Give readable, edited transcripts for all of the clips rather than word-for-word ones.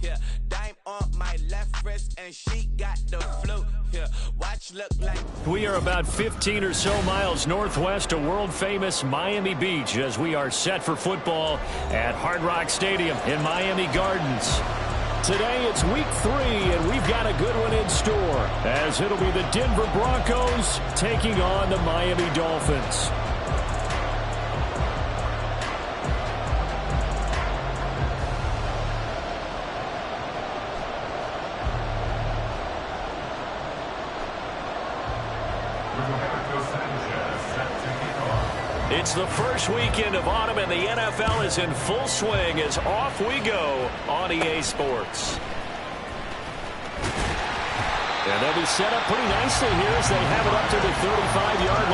Yeah, dime on my left wrist and she got the flu. Yeah, watch look like. We are about 15 or so miles northwest of world-famous Miami Beach as we are set for football at Hard Rock Stadium in Miami Gardens. Today it's week 3, and we've got a good one in store, as it'll be the Denver Broncos taking on the Miami Dolphins. It's the first weekend of autumn, and the NFL is in full swing as off we go on EA Sports. And they'll be set up pretty nicely here as they have it up to the 35-yard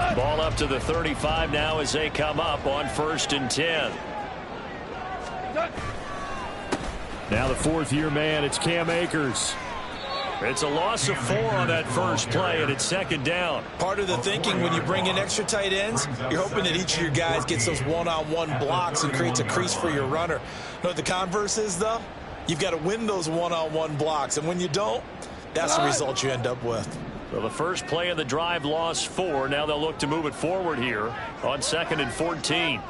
line. Ball up to the 35 now as they come up on 1st and 10. Now the fourth-year man, it's Cam Akers. It's a loss of 4 on that first play, and it's 2nd down. Part of the thinking when you bring in extra tight ends, you're hoping that each of your guys gets those one-on-one blocks and creates a crease for your runner. You know what the converse is, though? You've got to win those one-on-one blocks, and when you don't, that's the result you end up with. Well, the first play of the drive lost 4. Now they'll look to move it forward here on 2nd and 14.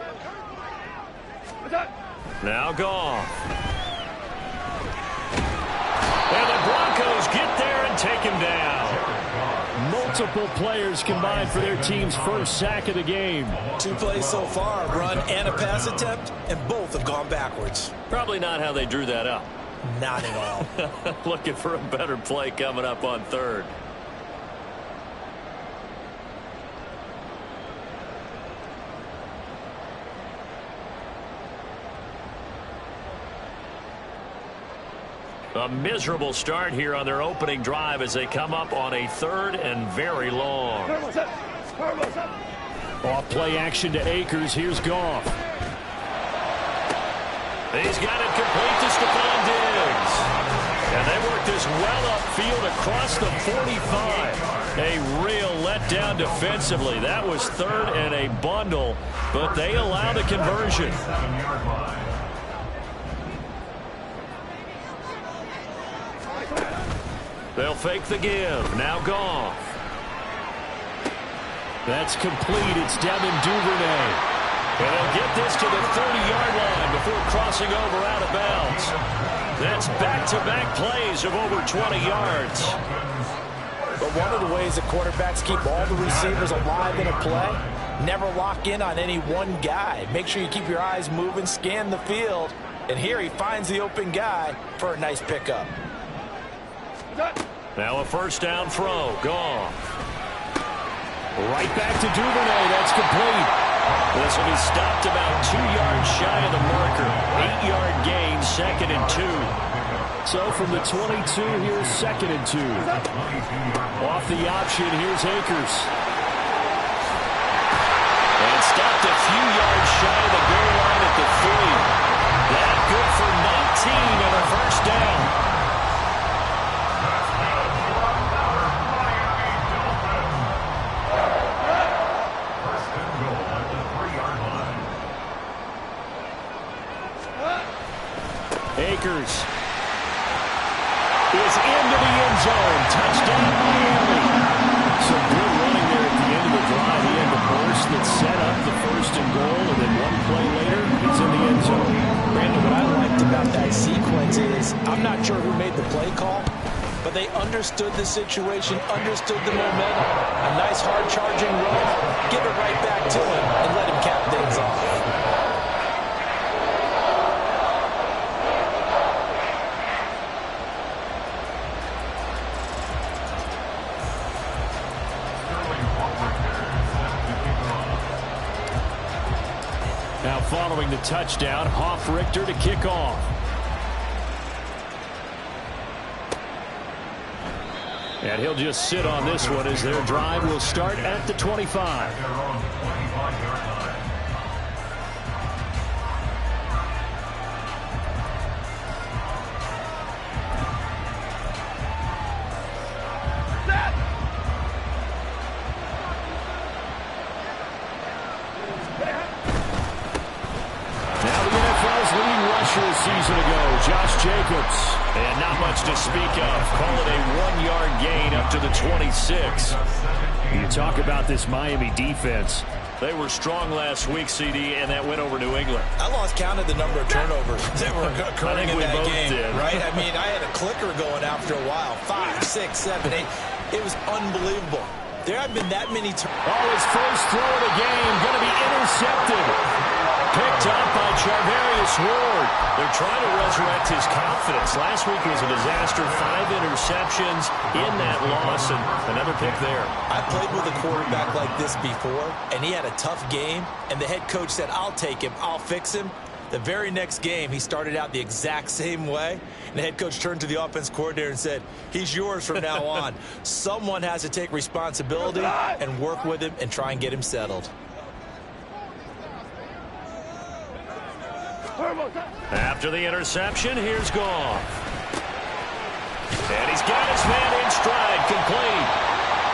Now Goff. And the Broncos get there and take him down. Multiple players combined for their team's first sack of the game. 2 plays so far, a run and a pass attempt, and both have gone backwards. Probably not how they drew that up. Not at all. Looking for a better play coming up on 3rd. A miserable start here on their opening drive as they come up on a 3rd and very long. Off play action to Akers. Here's Goff. He's got it complete to Stephon Diggs. And they work this well upfield across the 45. A real letdown defensively. That was 3rd and a bundle, but they allowed a conversion. They'll fake the give. Now Goff. That's complete. It's Devin Duvernay. And they'll get this to the 30-yard line before crossing over out of bounds. That's back-to-back plays of over 20 yards. But one of the ways that quarterbacks keep all the receivers alive in a play, never lock in on any one guy. Make sure you keep your eyes moving, scan the field. And here he finds the open guy for a nice pickup. Now a first down throw. Goff. Right back to Duvernay. That's complete. This will be stopped about 2 yards shy of the marker. 8-yard gain, 2nd and 2. So from the 22, here's 2nd and 2. Off the option, here's Akers. And stopped a few yards shy of the goal line at the 3. That good for 19 and a first down. Akers is into the end zone. Touchdown, Miami. Some good running there at the end of the drive. He had the burst that set up the 1st and goal, and then one play later, he's in the end zone. Brandon, what I liked about that sequence is I'm not sure who made the play call, but they understood the situation, understood the momentum. A nice hard-charging run, give it right back to him, and let him cap things off. Now following the touchdown, Richter to kick off. And he'll just sit on this one as their drive will start at the 25. Jacobs. And not much to speak of. Call it a 1-yard gain up to the 26. You talk about this Miami defense. They were strong last week, CD, and that went over New England. I lost count of the number of turnovers that were occurring in that game. Did. Right? I mean, I had a clicker going after a while. 5, 6, 7, 8. It was unbelievable. There have been that many turnovers. His first throw of the game going to be intercepted. Picked up by Charvarius Ward. They're trying to resurrect his confidence. Last week was a disaster. 5 interceptions in that loss, and another pick there. I played with a quarterback like this before, and he had a tough game, and the head coach said, I'll take him, I'll fix him. The very next game, he started out the exact same way, and the head coach turned to the offense coordinator and said, he's yours from now on. Someone has to take responsibility and work with him and try and get him settled. After the interception, here's Goff. And he's got his man in stride, complete.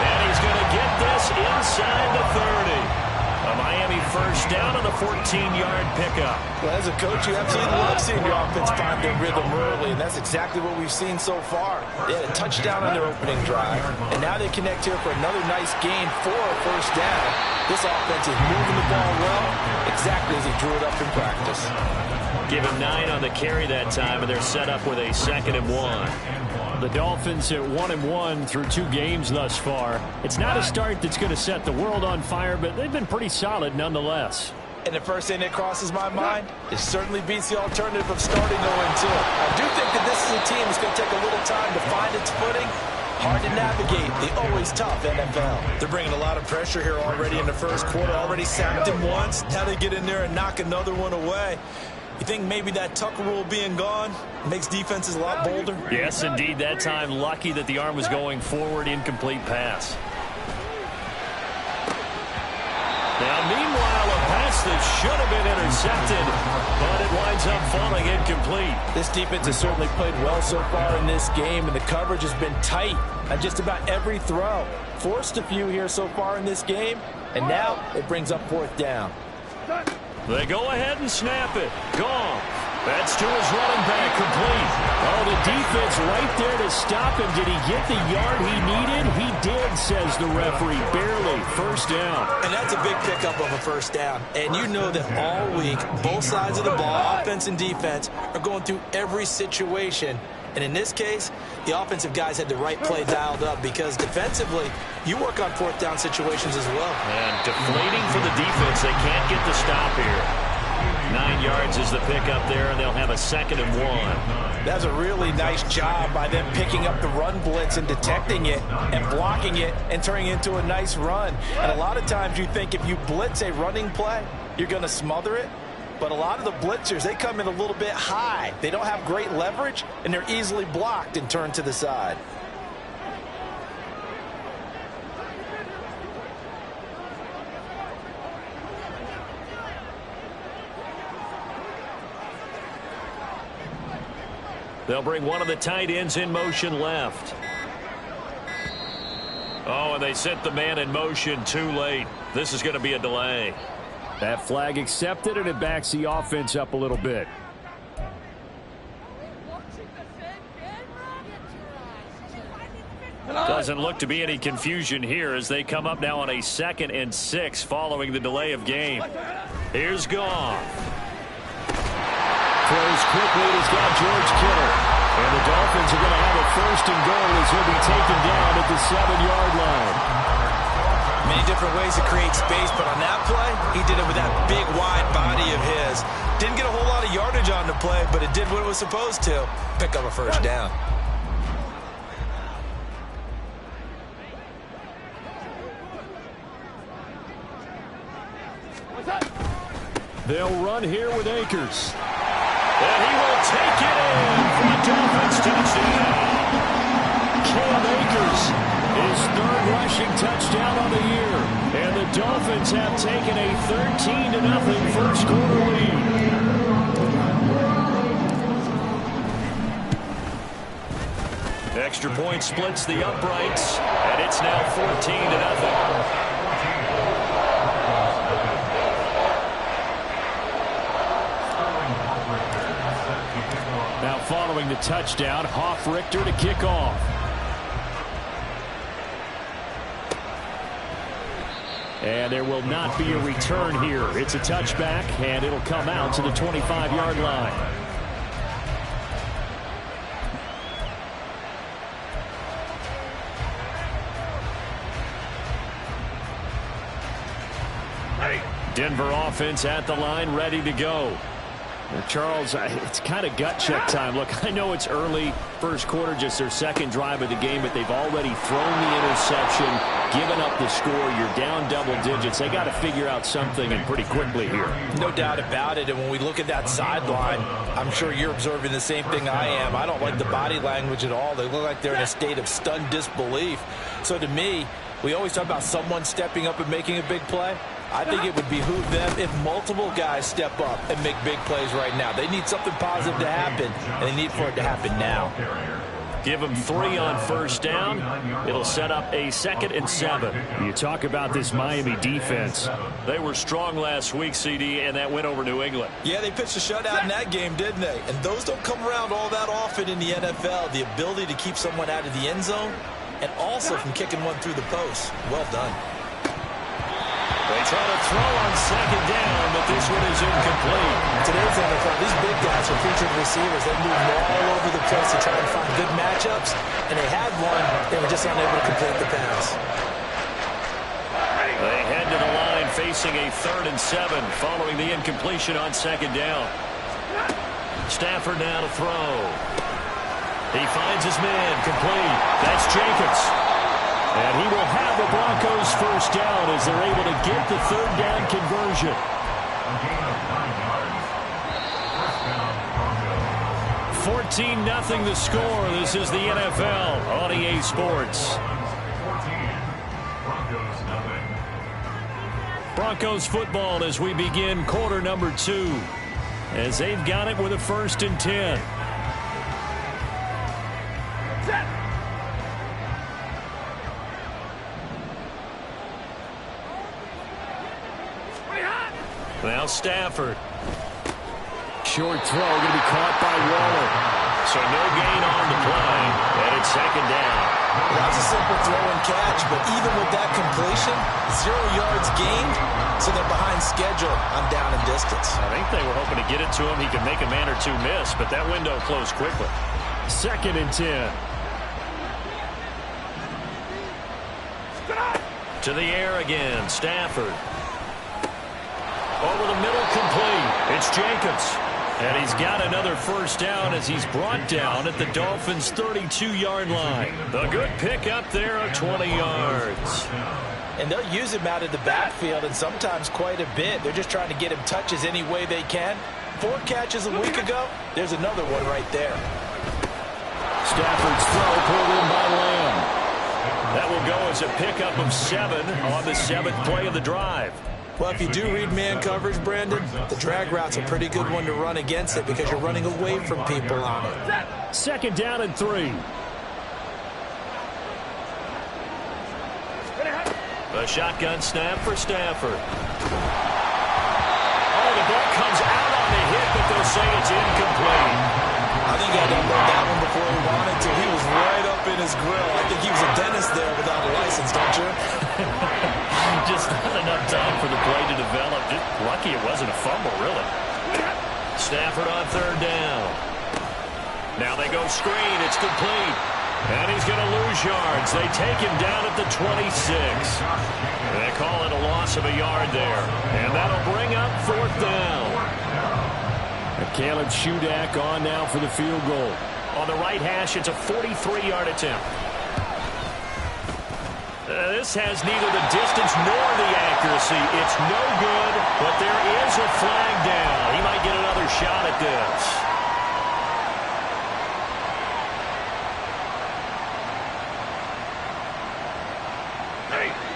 And he's going to get this inside the 30. A Miami first down on the 14-yard pickup. Well, as a coach, you absolutely love seeing your offense find their rhythm early, and that's exactly what we've seen so far. They had a touchdown on their opening drive, and now they connect here for another nice gain for a first down. This offense is moving the ball well, exactly as he drew it up in practice. Give him 9 on the carry that time, and they're set up with a 2nd and 1. The Dolphins at 1-1 through 2 games thus far. It's not a start that's going to set the world on fire, but they've been pretty solid nonetheless. And the first thing that crosses my mind, it certainly beats the alternative of starting 0-2. I do think that this is a team that's going to take a little time to find its footing. Hard to navigate the always tough NFL. They're bringing a lot of pressure here already in the first quarter. Already sacked him once. Now they get in there and knock another one away. You think maybe that Tucker rule being gone makes defenses a lot bolder? Yes, indeed. That time, lucky that the arm was going forward, incomplete pass. Now, meanwhile, a pass that should have been intercepted, but it winds up falling incomplete. This defense has certainly played well so far in this game, and the coverage has been tight on just about every throw. Forced a few here so far in this game, and now it brings up 4th down. They go ahead and snap it. Gone. That's to his running back, complete. Oh, the defense right there to stop him. Did he get the yard he needed? He did, says the referee. Barely. First down. And that's a big pickup of a first down. And you know that all week, both sides of the ball, offense and defense, are going through every situation. And in this case, the offensive guys had the right play dialed up because defensively, you work on 4th down situations as well. And deflating for the defense. They can't get the stop here. 9 yards is the pickup there, and they'll have a 2nd and 1. That's a really nice job by them picking up the run blitz and detecting it and blocking it and turning it into a nice run. And a lot of times you think if you blitz a running play, you're going to smother it. But a lot of the blitzers, they come in a little bit high. They don't have great leverage, and they're easily blocked and turned to the side. They'll bring one of the tight ends in motion left. Oh, and they sent the man in motion too late. This is going to be a delay. That flag accepted, and it backs the offense up a little bit. Doesn't look to be any confusion here as they come up now on a 2nd and 6 following the delay of game. Here's Goff. Throws quickly. He's got George Kittle. And the Dolphins are going to have a 1st and goal as he'll be taken down at the 7-yard line. Many different ways to create space, but on that play, he did it with that big, wide body of his. Didn't get a whole lot of yardage on the play, but it did what it was supposed to. Pick up a first down. They'll run here with Akers. And he will take it in for a Dolphins touchdown. Cam Akers, his 3rd rushing touchdown on the year. And the Dolphins have taken a 13-0 first quarter lead. Extra point splits the uprights, and it's now 14-0. Now following the touchdown. Richter to kick off. And there will not be a return here. It's a touchback, and it'll come out to the 25-yard line. Denver offense at the line, ready to go. Charles, it's kind of gut check time. Look, I know it's early, first quarter, just their second drive of the game, but they've already thrown the interception, given up the score. You're down double digits. They got to figure out something, and pretty quickly here. No doubt about it. And when we look at that sideline, I'm sure you're observing the same thing I am. I don't like the body language at all. They look like they're in a state of stunned disbelief. So to me, we always talk about someone stepping up and making a big play. I think it would behoove them if multiple guys step up and make big plays right now. They need something positive to happen, and they need for it to happen now. Give them 3 on first down. It'll set up a 2nd and 7. You talk about this Miami defense. They were strong last week, CD, and that went over New England. Yeah, they pitched a shutout in that game, didn't they? And those don't come around all that often in the NFL. The ability to keep someone out of the end zone and also from kicking one through the post. Well done. They try to throw on 2nd down, but this one is incomplete. Today's NFL, these big guys are featured receivers. They move all over the place to try and find good matchups, and they had one. They were just unable to complete the pass. They head to the line facing a 3rd and 7 following the incompletion on 2nd down. Stafford now to throw. He finds his man, complete. That's Jacobs. And he will have the Broncos first down as they're able to get the 3rd down conversion. 14-0 the score. This is the NFL on EA Sports. Broncos football as we begin quarter number 2. As they've got it with a 1st and 10. Now Stafford. Short throw going to be caught by Waller. So no gain on the play. And it's 2nd down. Well, that's a simple throw and catch, but even with that completion, 0 yards gained, so they're behind schedule on down and distance. I think they were hoping to get it to him. He could make a man or 2 miss, but that window closed quickly. 2nd and 10. To the air again, Stafford. Over the middle, complete. It's Jacobs. And he's got another first down as he's brought down at the Dolphins' 32-yard line. A good pick up there of 20 yards. And they'll use him out of the backfield, and sometimes quite a bit. They're just trying to get him touches any way they can. 4 catches a week ago. There's another one right there. Stafford's throw pulled in by Lamb. That will go as a pickup of 7 on the 7th play of the drive. Well, if you do read man coverage, Brandon, the drag route's a pretty good one to run against it because you're running away from people on it. 2nd down and 3. A shotgun snap for Stafford. Oh, the ball comes out on the hit, but they'll say it's incomplete. I think he had to unload that one before he wanted to. He was right up in his grill. I think he was a dentist there without a license, don't you? Just not enough time for the play to develop. Just lucky it wasn't a fumble, really. Stafford on 3rd down. Now they go screen. It's complete. And he's going to lose yards. They take him down at the 26. They call it a loss of a yard there. And that'll bring up 4th down. And Caleb Shudak on now for the field goal. On the right hash, it's a 43-yard attempt. This has neither the distance nor the accuracy. It's no good, but there is a flag down. He might get another shot at this.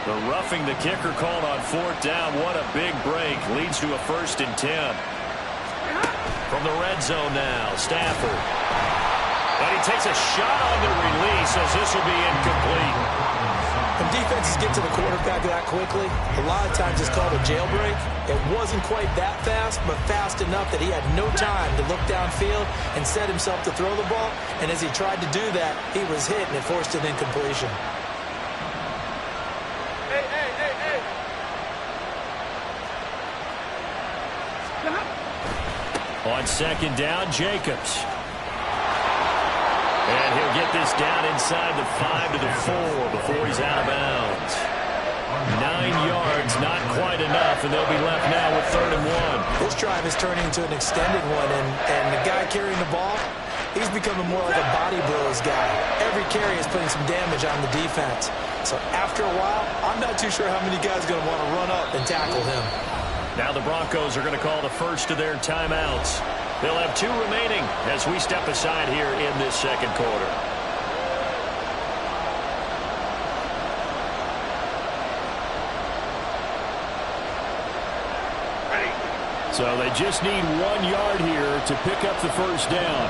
The roughing the kicker called on 4th down. What a big break. Leads to a 1st and 10. From the red zone now, Stafford. And he takes a shot on the release as this will be incomplete. And defense defenses get to the quarterback that quickly, a lot of times it's called a jailbreak. It wasn't quite that fast, but fast enough that he had no time to look downfield and set himself to throw the ball. And as he tried to do that, he was hit, and it forced an incompletion. On second down, Jacobs. And he'll get this down inside the 5 to the 4 before he's out of bounds. 9 yards, not quite enough, and they'll be left now with 3rd and 1. This drive is turning into an extended one, and the guy carrying the ball, he's becoming more like a body blows guy. Every carry is putting some damage on the defense. So after a while, I'm not too sure how many guys are going to want to run up and tackle him. Now the Broncos are going to call the first of their timeouts. They'll have 2 remaining as we step aside here in this second quarter. So they just need 1 yard here to pick up the first down.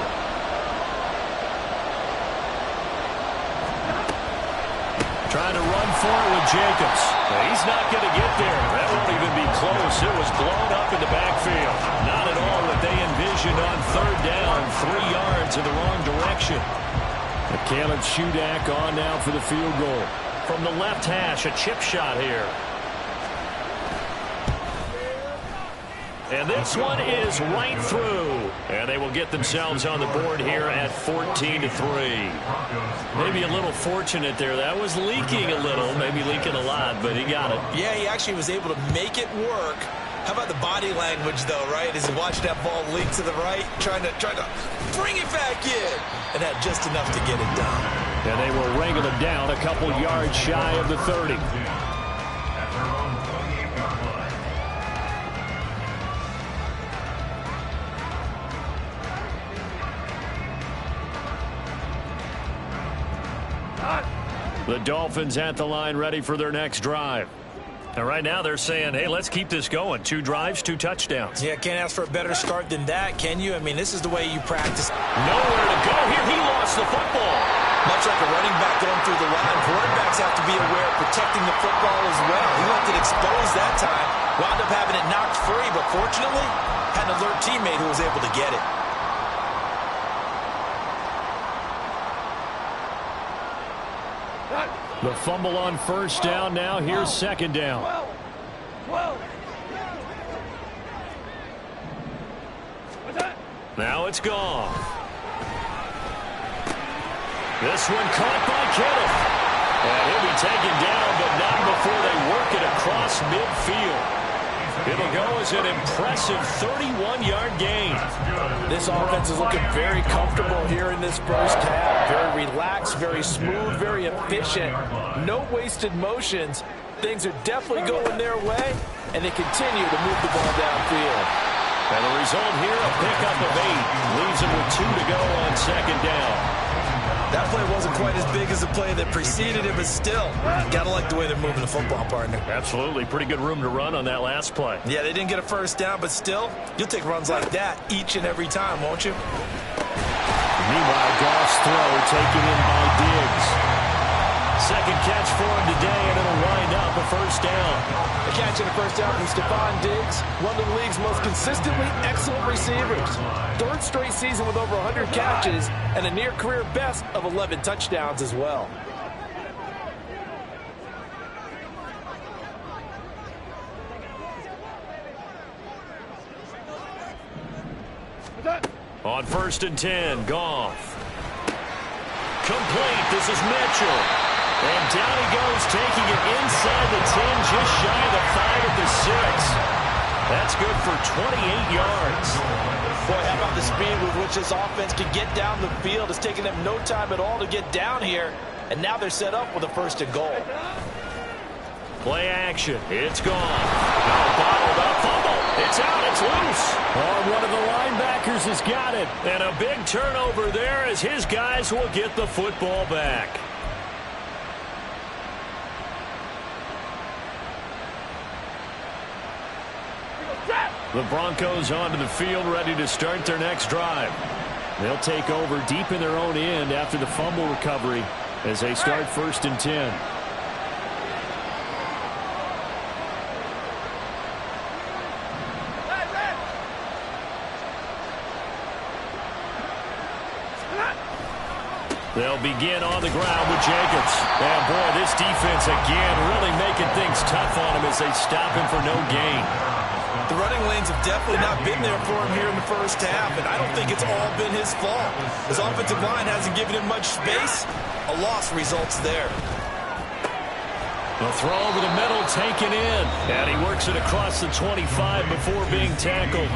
Trying to run for it with Jacobs. He's not going to get there. That won't even be close. It was blown up in the backfield. Not at all what they envisioned on 3rd down. 3 yards in the wrong direction. Caleb Shudak on now for the field goal. From the left hash, a chip shot here. And this one is right through. And they will get themselves on the board here at 14-3. Maybe a little fortunate there. That was leaking a little, maybe leaking a lot, but he got it. Yeah, he actually was able to make it work. How about the body language, though, right? As he watched that ball leak to the right, trying to bring it back in, and had just enough to get it done. And they will wrangle him down a couple yards shy of the 30. The Dolphins at the line ready for their next drive. And right now they're saying, hey, let's keep this going. 2 drives, 2 touchdowns. Yeah, can't ask for a better start than that, can you? I mean, this is the way you practice. Nowhere to go here. He lost the football. Much like a running back going through the line, quarterbacks have to be aware of protecting the football as well. He left it exposed that time, wound up having it knocked free, but fortunately had an alert teammate who was able to get it. The fumble on first down now. Here's second down. Now it's gone. This one caught by Kenneth. And he'll be taken down, but not before they work it across midfield. It'll go as an impressive 31-yard gain. This offense is looking very comfortable here in this first half. Very relaxed, very smooth, very efficient. No wasted motions. Things are definitely going their way, and they continue to move the ball downfield. And the result here, a pickup of 8. Leaves them with 2 to go on second down. That play wasn't quite as big as the play that preceded it, but still, got to like the way they're moving the football, partner. Absolutely. Pretty good room to run on that last play. Yeah, they didn't get a first down, but still, you'll take runs like that each and every time, won't you? Meanwhile, Goff's throw taken in by Diggs. Second catch for him today, and it'll wind up a first down. A catch and a first down from Stephon Diggs, one of the league's most consistently excellent receivers. 3rd straight season with over 100 catches and a near-career best of 11 touchdowns as well. On 1st and 10, Goff. Complete. This is Mitchell. And down he goes, taking it inside the 10, just shy of the 5 at the 6. That's good for 28 yards. Boy, how about the speed with which this offense can get down the field? It's taken them no time at all to get down here. And now they're set up with a 1st and goal. Play action. It's gone. Now bottled up fumble. It's out. It's loose. Oh, one of the linebackers has got it. And a big turnover there as his guys will get the football back. The Broncos onto the field, ready to start their next drive. They'll take over deep in their own end after the fumble recovery as they start 1st and 10. They'll begin on the ground with Jacobs. And, boy, this defense, again, really making things tough on him as they stop him for no gain. The running lanes have definitely not been there for him here in the first half, and I don't think it's all been his fault. His offensive line hasn't given him much space. A loss results there. The throw over the middle, taken in. And he works it across the 25 before being tackled.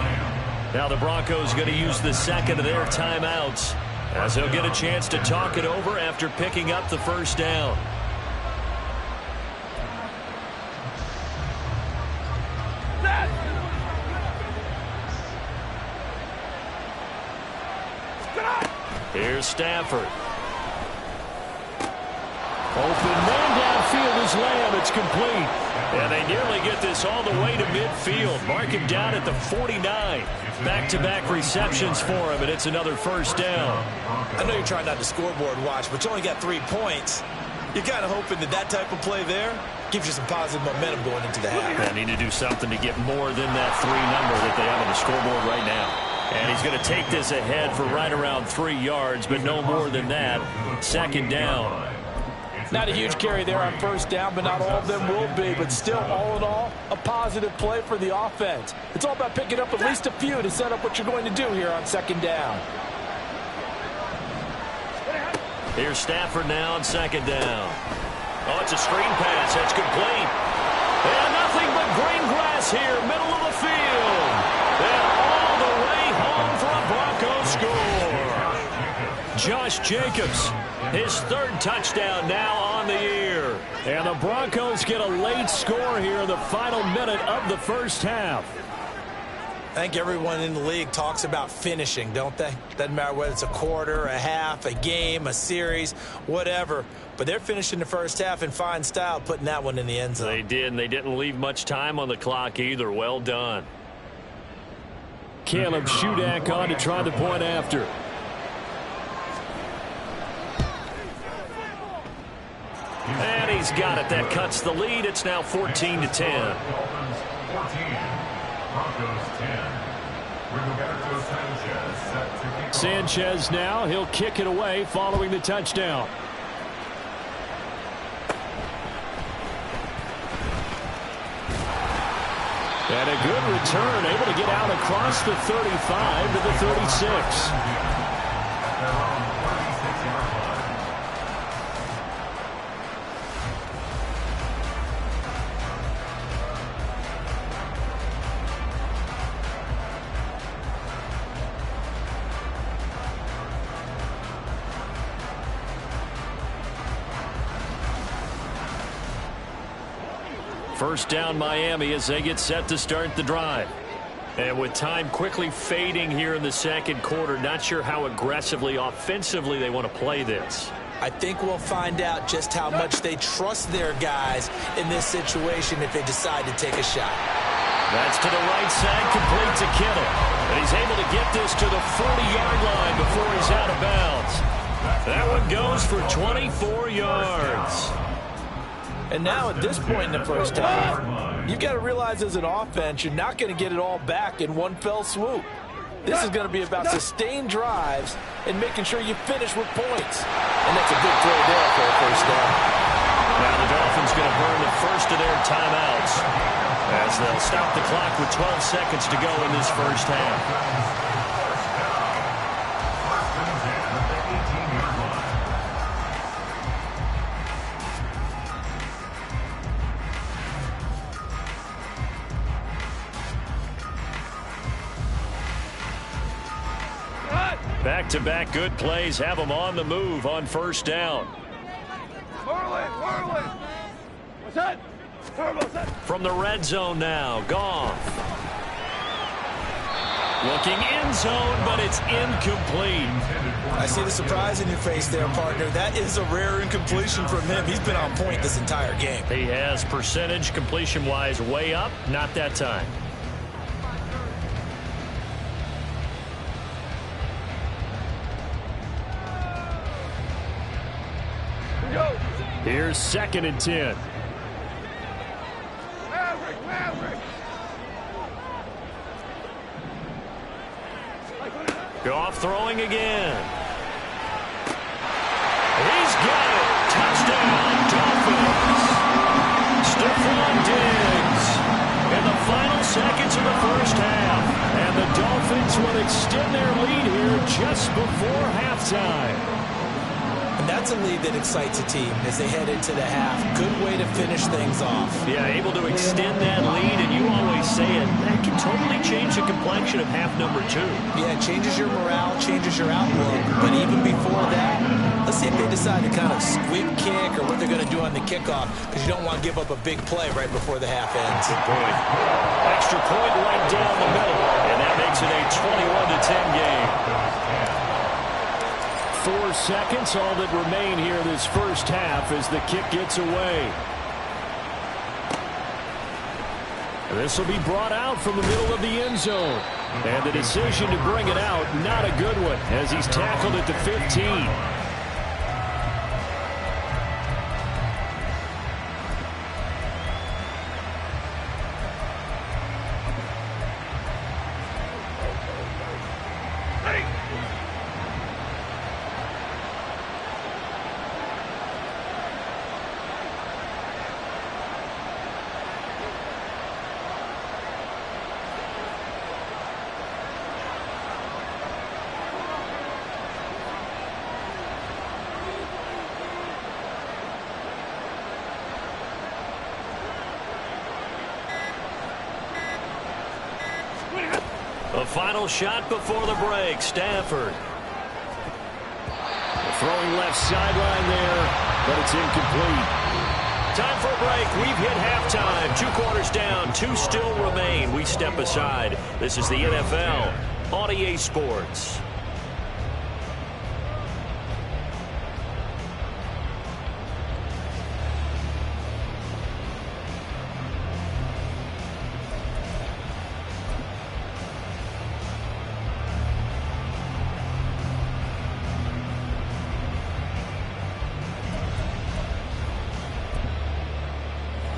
Now the Broncos going to use the second of their timeouts, as they'll get a chance to talk it over after picking up the first down. Here's Stafford. Open man downfield is Lamb. It's complete. And they nearly get this all the way to midfield. Mark him down at the 49. Back-to-back receptions for him, and it's another first down. I know you're trying not to scoreboard watch, but you only got 3 points. You're kind of hoping that that type of play there gives you some positive momentum going into the half. They need to do something to get more than that 3 number that they have on the scoreboard right now. And he's going to take this ahead for right around 3 yards, but no more than that. Second down. Not a huge carry there on first down, but not all of them will be. But still, all in all, a positive play for the offense. It's all about picking up at least a few to set up what you're going to do here on second down. Here's Stafford now on second down. Oh, it's a screen pass. That's complete. And nothing but green grass here, middle of the field. And all the way home for a Broncos score. Josh Jacobs, his 3rd touchdown now on the year. And the Broncos get a late score here in the final minute of the first half. I think everyone in the league talks about finishing, don't they? Doesn't matter whether it's a quarter, a half, a game, a series, whatever. But they're finishing the first half in fine style, putting that one in the end zone. They did, and they didn't leave much time on the clock either. Well done. Caleb Shudak on to try the point after. And he's got it. That cuts the lead. It's now 14-10. Sanchez now. He'll kick it away following the touchdown. And a good return, able to get out across the 35 to the 36. First down Miami as they get set to start the drive. And with time quickly fading here in the second quarter, not sure how aggressively, offensively they want to play this. I think we'll find out just how much they trust their guys in this situation if they decide to take a shot. That's to the right side, complete to Kittle. And he's able to get this to the 40-yard line before he's out of bounds. That one goes for 24 yards. And now at this point in the first half, you've got to realize as an offense, you're not going to get it all back in one fell swoop. This is going to be about sustained drives and making sure you finish with points. And that's a good play there for a first down. Now the Dolphins going to burn the first of their timeouts as they'll stop the clock with 12 seconds to go in this first half. Back-to-back good plays have them on the move on first down. What's that? From the red zone now, Goff. Looking end zone, but it's incomplete. I see the surprise in your face there, partner. That is a rare incompletion from him. He's been on point this entire game. He has percentage completion-wise way up, not that time. Here's 2nd and 10. Goff throwing again. He's got it. Touchdown, Dolphins. Stephon Diggs in the final seconds of the first half. And the Dolphins will extend their lead here just before halftime. And that's a lead that excites a team as they head into the half. Good way to finish things off. Yeah, able to extend that lead, and you always say it, that can totally change the complexion of half number 2. Yeah, it changes your morale, changes your outlook. But even before that, let's see if they decide to kind of squib kick or what they're going to do on the kickoff, because you don't want to give up a big play right before the half ends. Good point. Extra point right down the middle, and that makes it a 21-10 game. 4 seconds, all that remain here this first half as the kick gets away. This will be brought out from the middle of the end zone. And the decision to bring it out, not a good one, as he's tackled at the 15. A final shot before the break. Stafford. Throwing left sideline there, but it's incomplete. Time for a break. We've hit halftime. 2 quarters down. 2 still remain. We step aside. This is the NFL on EA Sports.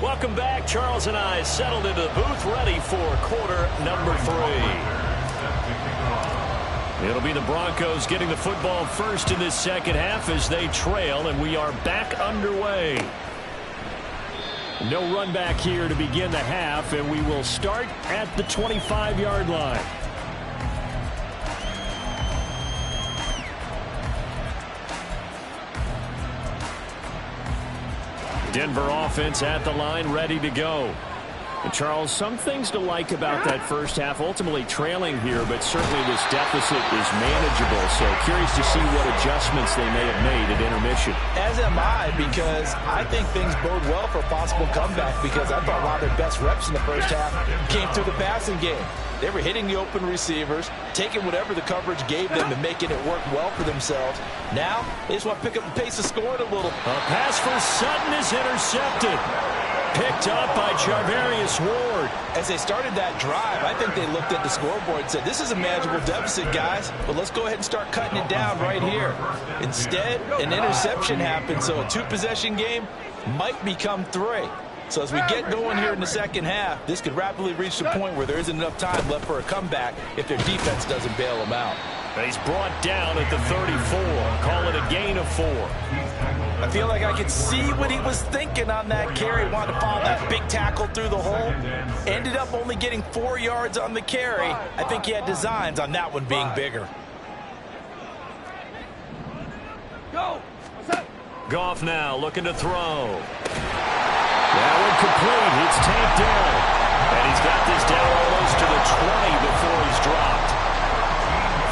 Welcome back. Charles and I settled into the booth, ready for quarter number 3. It'll be the Broncos getting the football first in this second half as they trail, and we are back underway. No run back here to begin the half, and we will start at the 25-yard line. Denver offense at the line, ready to go. And Charles, some things to like about that first half. Ultimately trailing here, but certainly this deficit is manageable. So curious to see what adjustments they may have made at intermission. As am I, because I think things bode well for a possible comeback, because I thought a lot of their best reps in the first half came through the passing game. They were hitting the open receivers, taking whatever the coverage gave them and making it work well for themselves. Now, they just want to pick up the pace of scoring a little. A pass for Sutton is intercepted. Picked up by Charvarius Ward. As they started that drive, I think they looked at the scoreboard and said, this is a manageable deficit, guys, but let's go ahead and start cutting it down right here. Instead, an interception happened, so a 2-possession game might become 3. So as we get going here in the second half, this could rapidly reach the point where there isn't enough time left for a comeback if their defense doesn't bail them out. He's brought down at the 34. Call it a gain of 4. I feel like I could see what he was thinking on that carry. Wanted to follow that big tackle through the hole. Ended up only getting 4 yards on the carry. I think he had designs on that one being bigger. Go. What's up? Goff now looking to throw. That one complete. It's tanked down. And he's got this down almost to the 20 before he's dropped.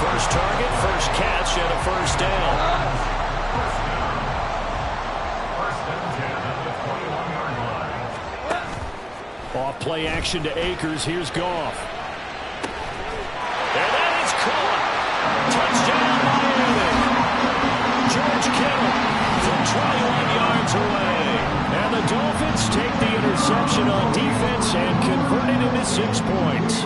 First target, first catch, and a first down. Off play action to Akers. Here's Goff. And that is caught. Touchdown Miami. George Kittle from 21 yards away. And the Dolphins take the interception on defense and convert it into 6 points.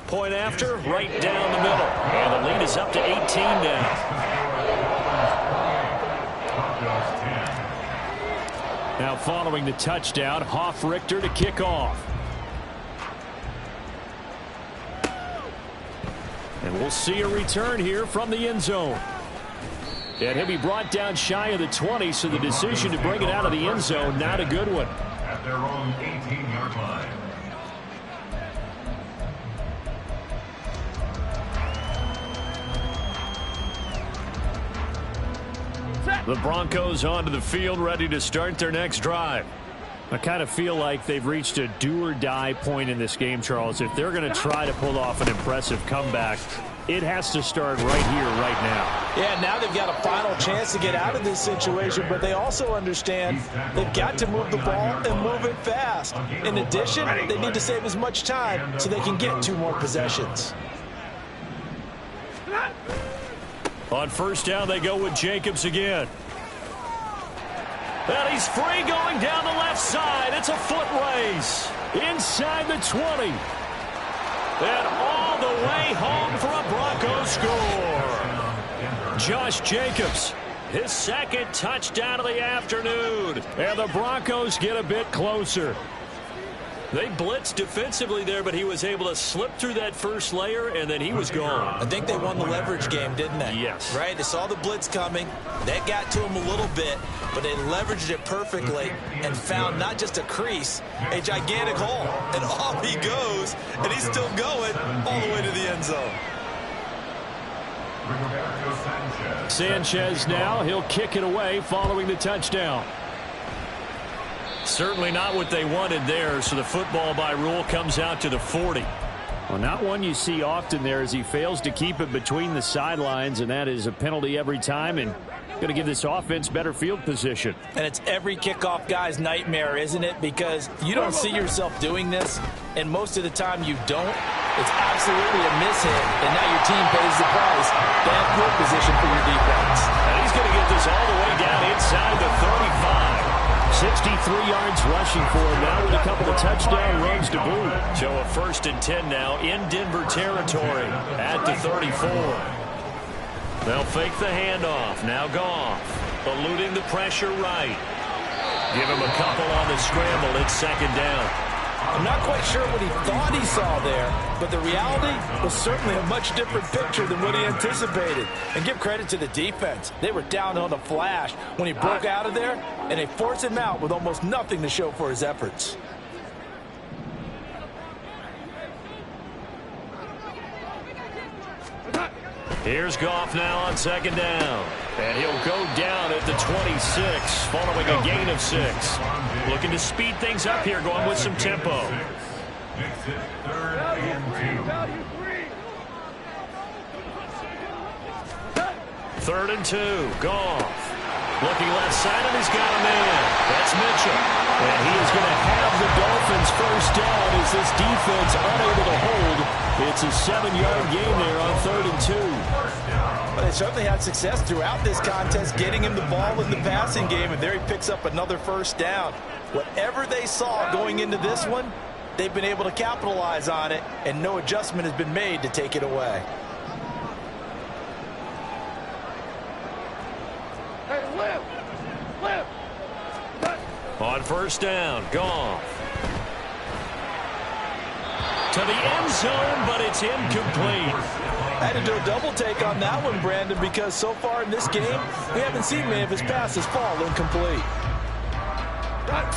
Point after, right down the middle. And the lead is up to 18 now. Now following the touchdown, Hoff-Richter to kick off. And And we'll see a return here from the end zone. And he'll be brought down shy of the 20, so the decision to bring it out of the end zone, not a good one. At their own 18-yard line. The Broncos onto the field, ready to start their next drive. I kind of feel like they've reached a do-or-die point in this game, Charles. If they're going to try to pull off an impressive comeback, it has to start right here, right now. Yeah, now they've got a final chance to get out of this situation, but they also understand they've got to move the ball and move it fast. In addition, they need to save as much time so they can get 2 more possessions. On first down, they go with Jacobs again. And he's free going down the left side. It's a foot race. Inside the 20. And all the way home for a Broncos score. Josh Jacobs, his second touchdown of the afternoon. And the Broncos get a bit closer. They blitzed defensively there, but he was able to slip through that first layer, and then he was gone. I think they won the leverage game, didn't they? Yes. Right? They saw the blitz coming. That got to him a little bit, but they leveraged it perfectly and found not just a crease, a gigantic hole. And off he goes, and he's still going all the way to the end zone. Sanchez now, he'll kick it away following the touchdown. Certainly not what they wanted there, so the football by rule comes out to the 40. Well, not one you see often there as he fails to keep it between the sidelines, and that is a penalty every time, and going to give this offense better field position. And it's every kickoff guy's nightmare, isn't it? Because you don't see yourself doing this, and most of the time you don't. It's absolutely a mishit, and now your team pays the price. Bad field position for your defense. And he's going to get this all the way down inside the 35. 63 yards rushing for him now with a couple of touchdown runs to boot. So a 1st and 10 now in Denver territory at the 34. They'll fake the handoff. Now Goff eluding the pressure right. Give him a couple on the scramble. It's 2nd down. I'm not quite sure what he thought he saw there, but the reality was certainly a much different picture than what he anticipated. And give credit to the defense. They were down on the flash when he broke out of there, and they forced him out with almost nothing to show for his efforts. Here's Goff now on 2nd down. And he'll go down at the 26, following a gain of 6. Looking to speed things up here, going with some tempo. Makes it 3rd and 2. 3rd and 2. Goff. Looking left side, and he's got a man. That's Mitchell. And he is going to have the Dolphins first down as this defense unable to hold. It's a 7-yard gain there on 3rd and 2. But they certainly had success throughout this contest, getting him the ball in the passing game, and there he picks up another first down. Whatever they saw going into this one, they've been able to capitalize on it, and no adjustment has been made to take it away. On first down, Goff. To the end zone, but it's incomplete. I had to do a double take on that one, Brandon, because so far in this game, we haven't seen many of his passes fall incomplete.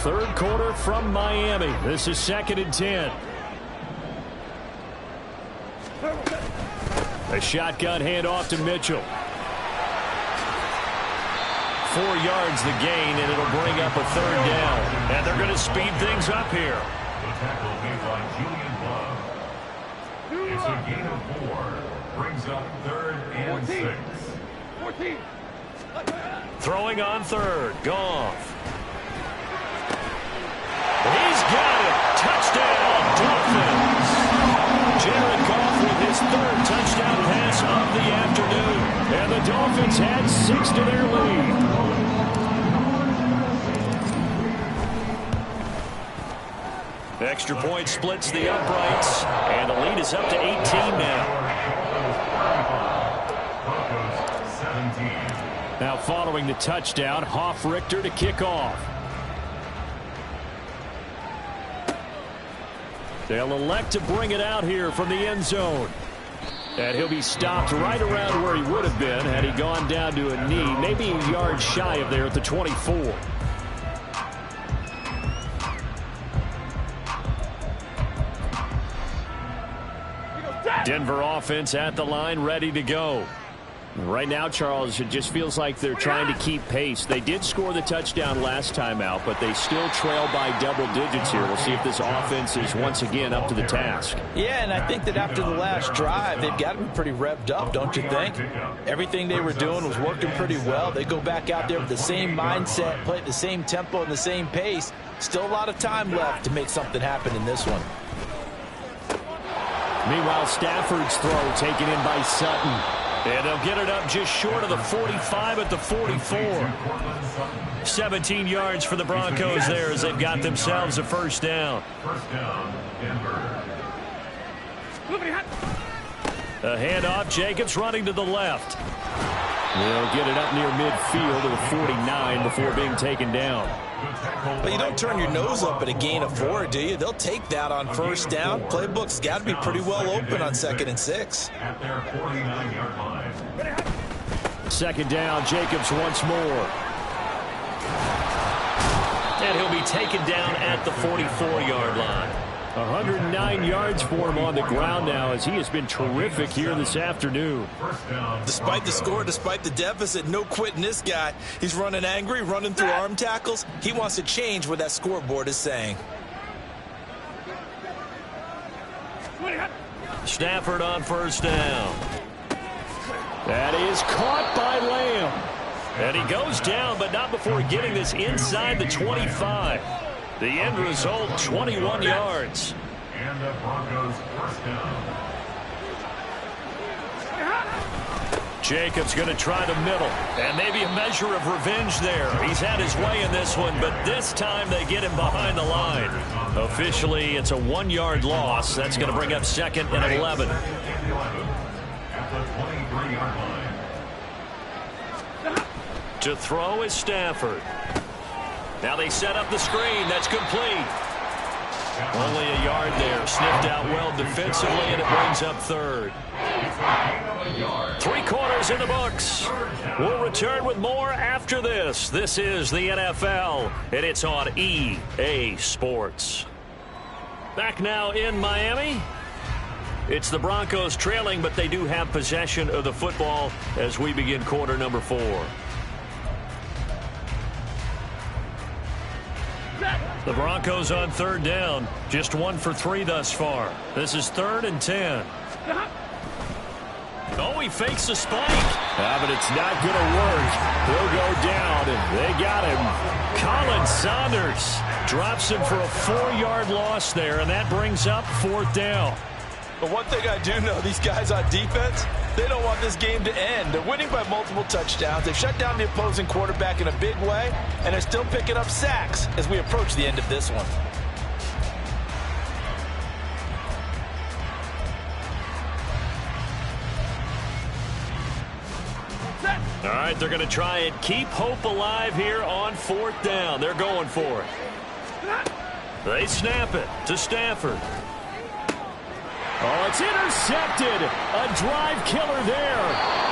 3rd quarter from Miami. This is 2nd and 10. A shotgun handoff to Mitchell. 4 yards the gain, and it'll bring up a 3rd down. And they're going to speed things up here. The tackle made by Julian Love. It's a gain of 4. Brings up 3rd and 6. 14. Throwing on 3rd. Goff. He's got it. Touchdown, Dolphins. Jared Goff with his 3rd touchdown pass of the afternoon. And the Dolphins add 6 to their lead. Extra point splits the uprights, and the lead is up to 18 now. Now following the touchdown, Hoff-Richter to kick off. They'll elect to bring it out here from the end zone. And he'll be stopped right around where he would have been had he gone down to a knee, maybe a yard shy of there at the 24. Denver offense at the line, ready to go. Right now, Charles, it just feels like they're trying to keep pace. They did score the touchdown last time out, but they still trail by double digits here. We'll see if this offense is once again up to the task. Yeah, and I think that after the last drive, they've got to be pretty revved up, don't you think? Everything they were doing was working pretty well. They go back out there with the same mindset, play at the same tempo and the same pace. Still a lot of time left to make something happen in this one. Meanwhile, Stafford's throw taken in by Sutton. And they'll get it up just short of the 45 at the 44. 17 yards for the Broncos there as they've got themselves a first down. First down, Denver. A handoff. Jacobs running to the left. They'll get it up near midfield to the 49 before being taken down. But you don't turn your nose up at a gain of 4, do you? They'll take that on first down. Playbook's got to be pretty well open on 2nd and 6. At their 49-yard line. Second down, Jacobs once more. And he'll be taken down at the 44-yard line. 109 yards for him on the ground now as he has been terrific here this afternoon. Despite the score, despite the deficit, no quitting this guy. He's running angry, running through arm tackles. He wants to change what that scoreboard is saying. Stafford on first down. That is caught by Lamb. And he goes down, but not before getting this inside the 25. The end result, 21 yards. And the Broncos first down. Jacobs going to try the middle. And maybe a measure of revenge there. He's had his way in this one, but this time they get him behind the line. Officially, it's a 1-yard loss. That's going to bring up 2nd and 11. At the 23-yard line. To throw is Stafford. Now they set up the screen. That's complete. Only a yard there. Sniffed out well defensively, and it brings up 3rd. 3 quarters in the books. We'll return with more after this. This is the NFL, and it's on EA Sports. Back now in Miami. It's the Broncos trailing, but they do have possession of the football as we begin quarter number 4. The Broncos on 3rd down. Just 1 for 3 thus far. This is 3rd and 10. Oh, he fakes a spike. But it's not going to work. He'll go down, and they got him. Colin Saunders drops him for a 4-yard loss there, and that brings up 4th down. But one thing I do know, these guys on defense, they don't want this game to end. They're winning by multiple touchdowns. They've shut down the opposing quarterback in a big way, and they're still picking up sacks as we approach the end of this one. All right, they're going to try and keep hope alive here on 4th down. They're going for it. They snap it to Stafford. Oh, it's intercepted. A drive killer there.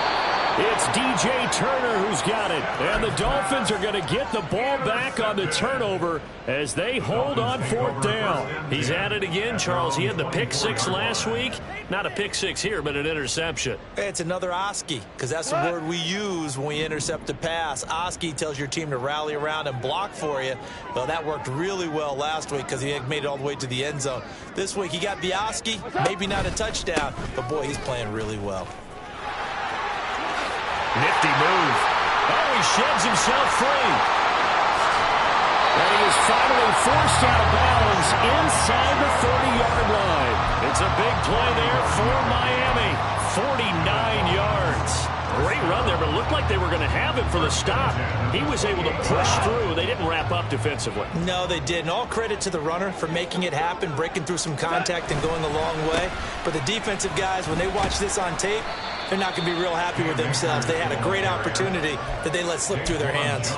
It's DJ Turner who's got it. And the Dolphins are going to get the ball back on the turnover as they hold on 4th down. He's at it again, Charles. He had the pick 6 last week. Not a pick 6 here, but an interception. It's another Oski, because that's the word we use when we intercept a pass. Oski tells your team to rally around and block for you. Well, that worked really well last week because he made it all the way to the end zone. This week he got the Oski, maybe not a touchdown, but boy, he's playing really well. Nifty move. Oh, he sheds himself free. And he is finally forced out of bounds inside the 30-yard line. It's a big play there for Miami. 49 yards. Great run there, but it looked like they were going to have him for the stop. He was able to push through. They didn't wrap up defensively. No, they didn't. All credit to the runner for making it happen, breaking through some contact and going a long way. But the defensive guys, when they watch this on tape, they're not going to be real happy with themselves. They had a great opportunity that they let slip through their hands.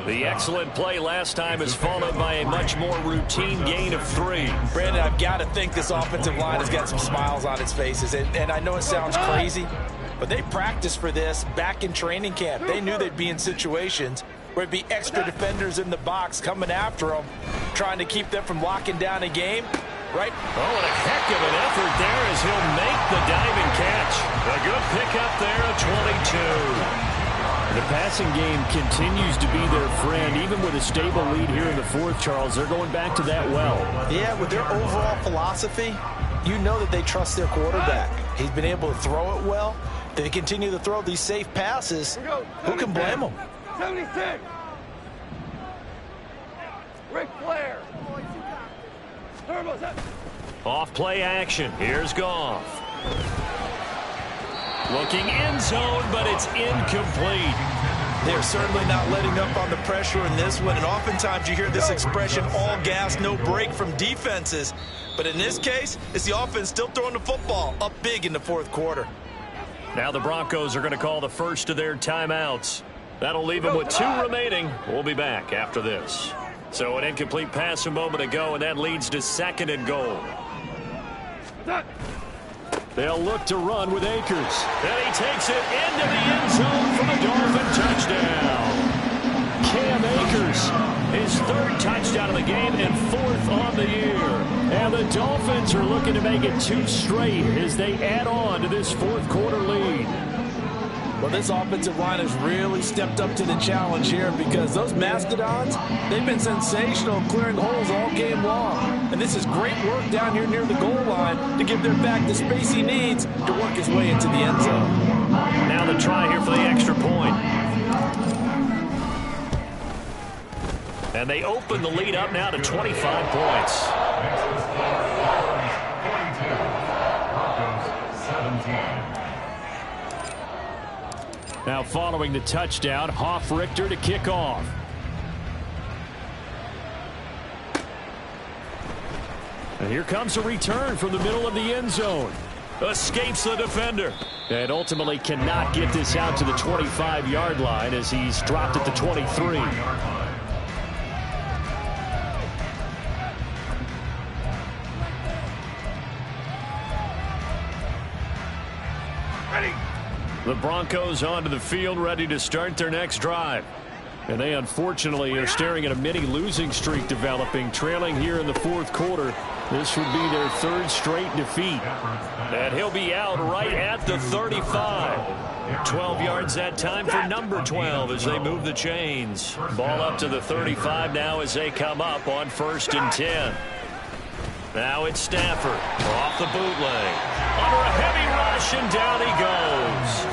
The excellent play last time is followed by a much more routine gain of 3. Brandon, I've got to think this offensive line has got some smiles on its faces. And I know it sounds crazy, but they practiced for this back in training camp. They knew they'd be in situations where it'd be extra defenders in the box coming after them, trying to keep them from locking down a game. Right? Oh, and a heck of an effort there as he'll make the diving catch. A good pickup there at 22. The passing game continues to be their friend, even with a stable lead here in the fourth, Charles. They're going back to that well. Yeah, with their overall philosophy, you know that they trust their quarterback. He's been able to throw it well. They continue to throw these safe passes. Who can blame them? 76. Ric Flair. Off play action. Here's Goff. Looking end zone, but it's incomplete. They're certainly not letting up on the pressure in this one, and oftentimes you hear this expression, all gas, no break from defenses. But in this case, it's the offense still throwing the football up big in the fourth quarter. Now the Broncos are going to call the first of their timeouts. That'll leave them with 2 remaining. We'll be back after this. So an incomplete pass a moment ago, and that leads to 2nd and goal. They'll look to run with Akers. And he takes it into the end zone for the Dolphin touchdown. Cam Akers, his 3rd touchdown of the game and 4th on the year. And the Dolphins are looking to make it 2 straight as they add on to this fourth quarter lead. Well, this offensive line has really stepped up to the challenge here because those Mastodons, they've been sensational clearing holes all game long. And this is great work down here near the goal line to give their back the space he needs to work his way into the end zone. Now the try here for the extra point. And they open the lead up now to 25 points. Now following the touchdown, Richter to kick off. And here comes a return from the middle of the end zone. Escapes the defender. And ultimately cannot get this out to the 25-yard line as he's dropped at the 23. The Broncos onto the field, ready to start their next drive. And they unfortunately are staring at a mini losing streak developing, trailing here in the fourth quarter. This would be their 3rd straight defeat. And he'll be out right at the 35. 12 yards that time for number 12 as they move the chains. Ball up to the 35 now as they come up on 1st and 10. Now it's Stafford off the bootleg. Under a heavy rush, and down he goes.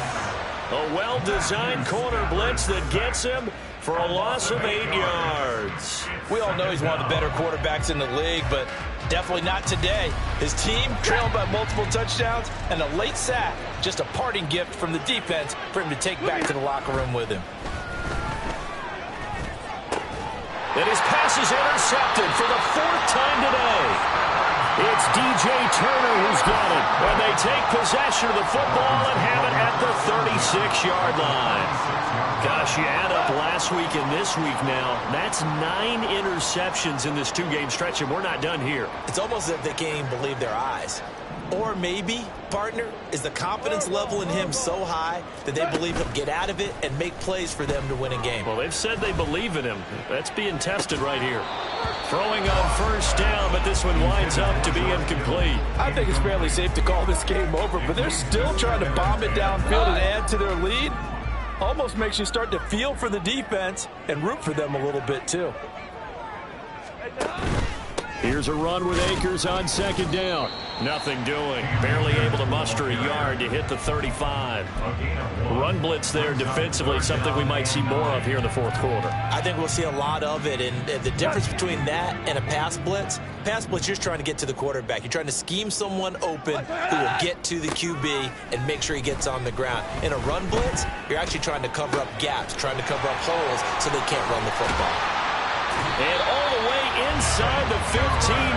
A well-designed corner blitz that gets him for a loss of 8 yards. We all know he's one of the better quarterbacks in the league, but definitely not today. His team trailed by multiple touchdowns, and a late sack, just a parting gift from the defense for him to take back to the locker room with him. And his pass is intercepted for the 4th time today. It's DJ Turner who's got it. And they take possession of the football and have it at the 36-yard line. Gosh, you add up last week and this week now. That's 9 interceptions in this 2-game stretch, and we're not done here. It's almost as if they can't even believe their eyes. Or maybe, partner, is the confidence level in him so high that they believe he'll get out of it and make plays for them to win a game. Well, they've said they believe in him. That's being tested right here. Throwing on 1st down, but this one winds up to be incomplete. I think it's fairly safe to call this game over, but they're still trying to bomb it downfield and add to their lead. Almost makes you start to feel for the defense and root for them a little bit, too. Here's a run with Akers on second down. Nothing doing. Barely able to muster a yard to hit the 35. Run blitz there defensively, something we might see more of here in the fourth quarter. I think we'll see a lot of it, and the difference between that and a pass blitz, you're just trying to get to the quarterback. You're trying to scheme someone open who will get to the QB and make sure he gets on the ground. In a run blitz, you're actually trying to cover up gaps, trying to cover up holes so they can't run the football. And all the way inside the 15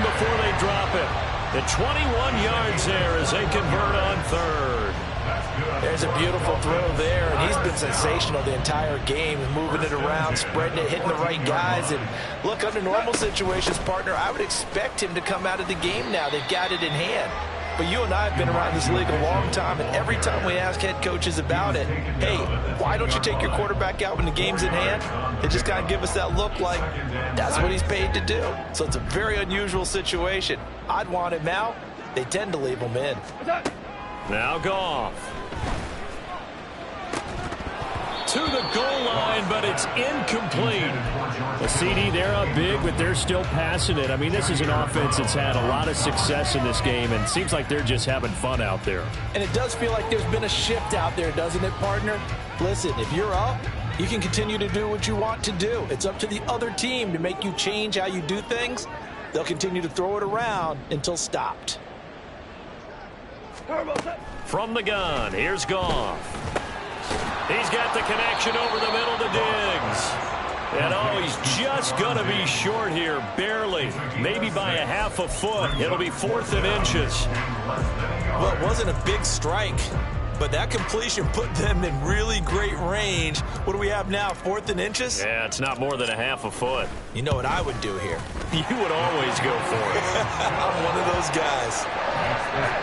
before they drop it. The 21 yards there as they convert on third. There's a beautiful throw there, and he's been sensational the entire game, moving it around, spreading it, hitting the right guys. And look, under normal situations, partner, I would expect him to come out of the game now. They've got it in hand. But you and I have been around this league a long time, and every time we ask head coaches about it, hey, why don't you take your quarterback out when the game's in hand? They just kind of give us that look like that's what he's paid to do. So it's a very unusual situation. I'd want him out. They tend to leave him in. Now Goff. To the goal line, but it's incomplete. A CD, they're up big, but they're still passing it. I mean, this is an offense that's had a lot of success in this game, and it seems like they're just having fun out there. And it does feel like there's been a shift out there, doesn't it, partner? Listen, if you're up, you can continue to do what you want to do. It's up to the other team to make you change how you do things. They'll continue to throw it around until stopped. From the gun, here's Goff. He's got the connection over the middle to Diggs. And, oh, he's just going to be short here, barely, maybe by a half a foot. It'll be 4th and inches. Well, it wasn't a big strike, but that completion put them in really great range. What do we have now, 4th and inches? Yeah, it's not more than a half a foot. You know what I would do here? You would always go for it. I'm one of those guys.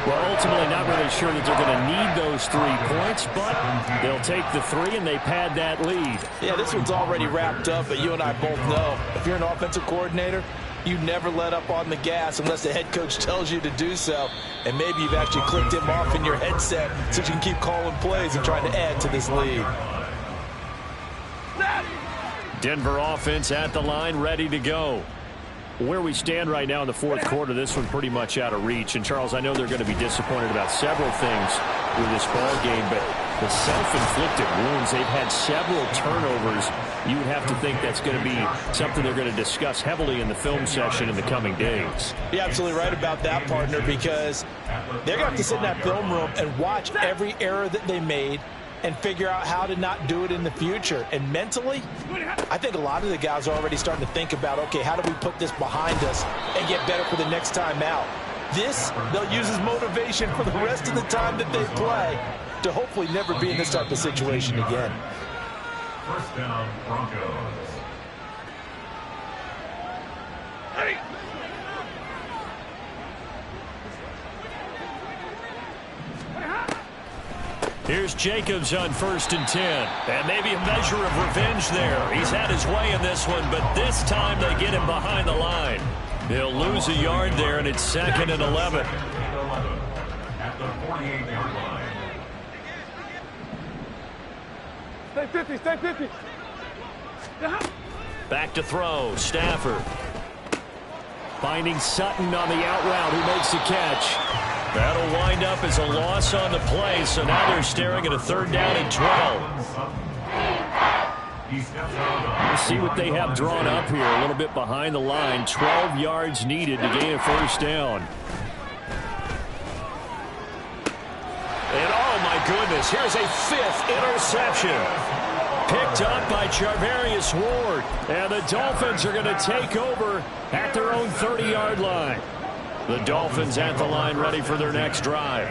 Well, ultimately, not really sure that they're going to need those 3 points, but they'll take the 3 and they pad that lead. Yeah, this one's already wrapped up, but you and I both know if you're an offensive coordinator, you never let up on the gas unless the head coach tells you to do so. And maybe you've actually clicked him off in your headset so you can keep calling plays and trying to add to this lead. Denver offense at the line, ready to go. Where we stand right now in the fourth quarter, this one pretty much out of reach. And, Charles, I know they're going to be disappointed about several things with this ball game, but the self-inflicted wounds, they've had several turnovers. You would have to think that's going to be something they're going to discuss heavily in the film session in the coming days. You're absolutely right about that, partner, because they're going to have to sit in that film room and watch every error that they made and figure out how to not do it in the future. And mentally, I think a lot of the guys are already starting to think about, okay, how do we put this behind us and get better for the next time out? This, they'll use as motivation for the rest of the time that they play to hopefully never be in this type of situation again. First down, Broncos. Here's Jacobs on 1st and 10. And maybe a measure of revenge there. He's had his way in this one, but this time they get him behind the line. He'll lose a yard there, and it's 2nd and 11. At the 48-yard line. Stay 50, stay 50. Back to throw, Stafford. Finding Sutton on the out route, who makes the catch. That'll wind up as a loss on the play, so now they're staring at a 3rd down and 12. Let's see what they have drawn up here, a little bit behind the line. 12 yards needed to gain a 1st down. And oh my goodness, here's a 5th interception. Picked up by Charvarius Ward. And the Dolphins are going to take over at their own 30-yard line. The Dolphins at the line ready for their next drive.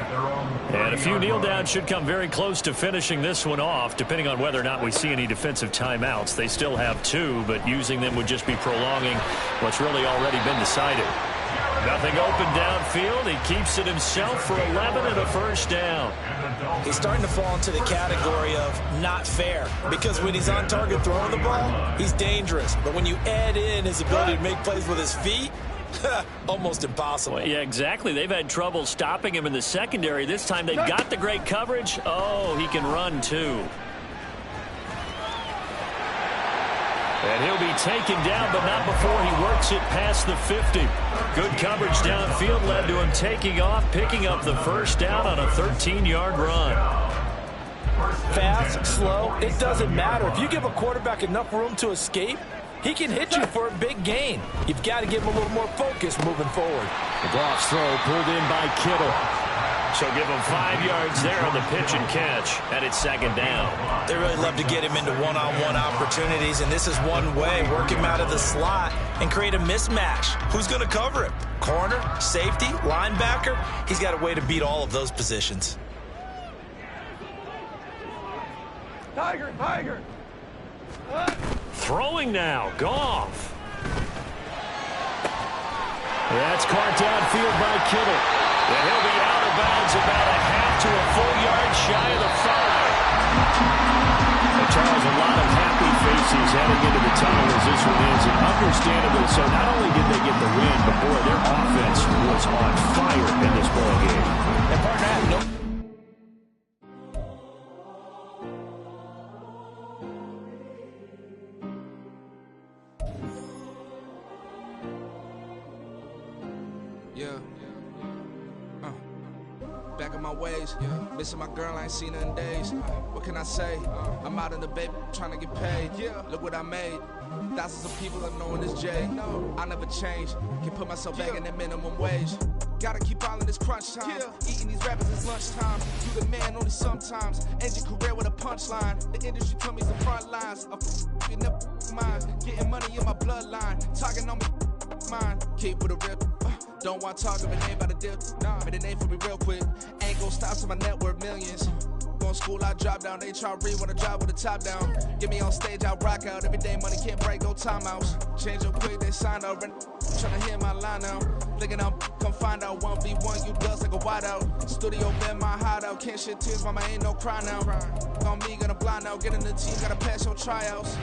And a few kneel downs should come very close to finishing this one off, depending on whether or not we see any defensive timeouts. They still have 2, but using them would just be prolonging what's really already been decided. Nothing open downfield. He keeps it himself for 11 and a 1st down. He's starting to fall into the category of not fair, because when he's on target throwing the ball, he's dangerous. But when you add in his ability to make plays with his feet, almost impossible. Well, yeah, exactly. They've had trouble stopping him in the secondary. This time they've got the great coverage. Oh, he can run too. And he'll be taken down, but not before he works it past the 50. Good coverage downfield led to him taking off, picking up the first down on a 13-yard run. Fast, slow, it doesn't matter. If you give a quarterback enough room to escape, he can hit you for a big gain. You've got to give him a little more focus moving forward. The Goff's throw pulled in by Kittle. So give him 5 yards there on the pitch and catch, and it's second down. They really love to get him into one-on-one opportunities, and this is one way. Work him out of the slot and create a mismatch. Who's going to cover him? Corner, safety, linebacker? He's got a way to beat all of those positions. Tiger, Tiger. Throwing now, Goff. That's caught downfield by Kittle. And he'll be out of bounds about a half to a full yard shy of the 5. And Charles, a lot of happy faces heading into the tunnel as this one ends, and understandably so. Not only did they get the win, but boy, their offense was on fire in this ball game. And partner, no. Back in my ways, missing my girl, I ain't seen her in days. What can I say? I'm out in the baby, trying to get paid. Look what I made. Thousands of people are knowing this J. I never change. Can put myself back in that minimum wage. Gotta keep all in this crunch time. Eating these rappers is lunchtime. You the man only sometimes. End your career with a punchline. The industry told me the front lines. You never mind. Getting money in my bloodline. Talking on me, mine. Keep with a real. Don't want to talk if it ain't about a deal. Made a name for me real quick. Ain't gon' stop till my net worth millions. Going school, I drop down. They try to read when I drive with the top down. Get me on stage, I rock out. Every day money can't break, no timeouts. Change up quick, they signed up. Tryna hear my line now. Thinking I'm come find out 1v1, you dust like a wideout. Studio been my hideout. Can't shed tears, mama ain't no cry now. On me, gonna blind out. Get in the team, gotta pass your tryouts.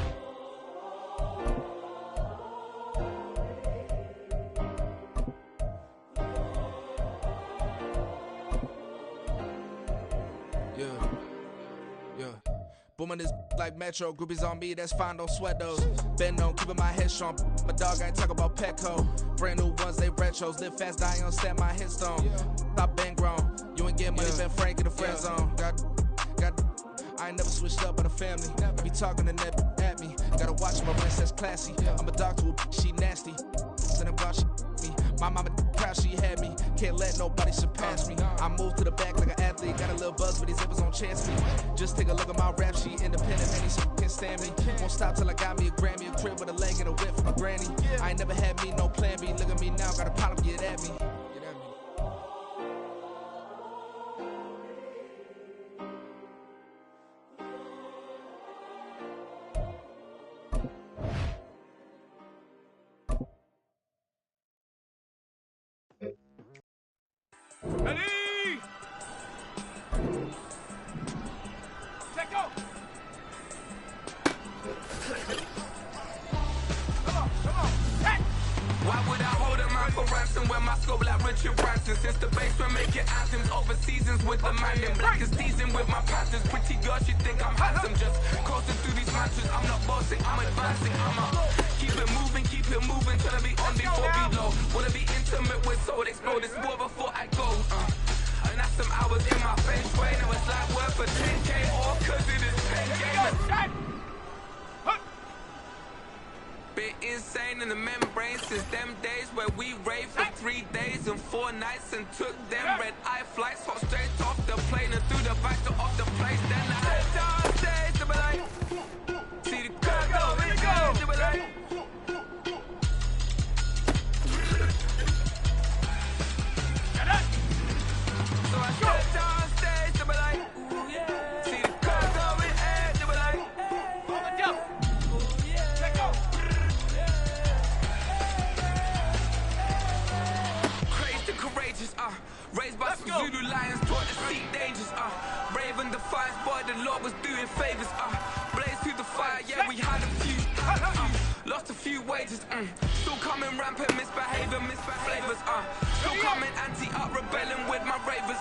Booming this like Metro, groupies on me, that's fine, don't sweat those. Been on, keeping my head strong. My dog, I ain't talk about Petco. Brand new ones, they retros. Live fast, die on set, my headstone. Stop been grown. You ain't getting money, been Frank in the friend zone. I ain't never switched up on the family. Be talking to net at me. Gotta watch my wrist, that's classy. I'm a dog to a she nasty. Send him God, she me. My mama proud she had me. Can't let nobody surpass me. I move to the back like an athlete. Got a little buzz for these zippers on chance me. Just take a look at my rap sheet. Independent, man, these can't stand me. Won't stop till I got me a Grammy, a crib with a leg and a whip for my granny. I ain't never had me no plan B. Look at me now, got a problem, get at me. Ready? Let go. Come on. Hey. Why would I hold a man for ransom when my scope like Richard Branson? Since the basement making anthems over seasons with the man in black is teasing with my patterns. Pretty girl, she think I'm handsome. Just coasting through these mantras. I'm not bossing, I'm advancing. Keep it moving, trying to be on before below. Wanna be intimate with soul, explode this war before I go. And that's some hours in my face way. Now it's like work for 10K or cause it is 10 games. Bit insane in the membrane since them days where we raved for 3 days and 4 nights and took them red eye flights, hot straight off the plane and through the back door of the place. Then I head downstairs to be like, see the crowd go, really go, to be like. So I stepped downstairs to be like, ooh yeah. See the crowd going air to be like, crazed and courageous, raised by some Zulu lions, taught to seek dangers, brave and defiant, boy, the Lord was doing favors, blaze through the fire, yeah, we had a few, lost a few wages, still coming rampant, misbehaving, misbehaviors, still coming anti-up, rebelling with my ravers,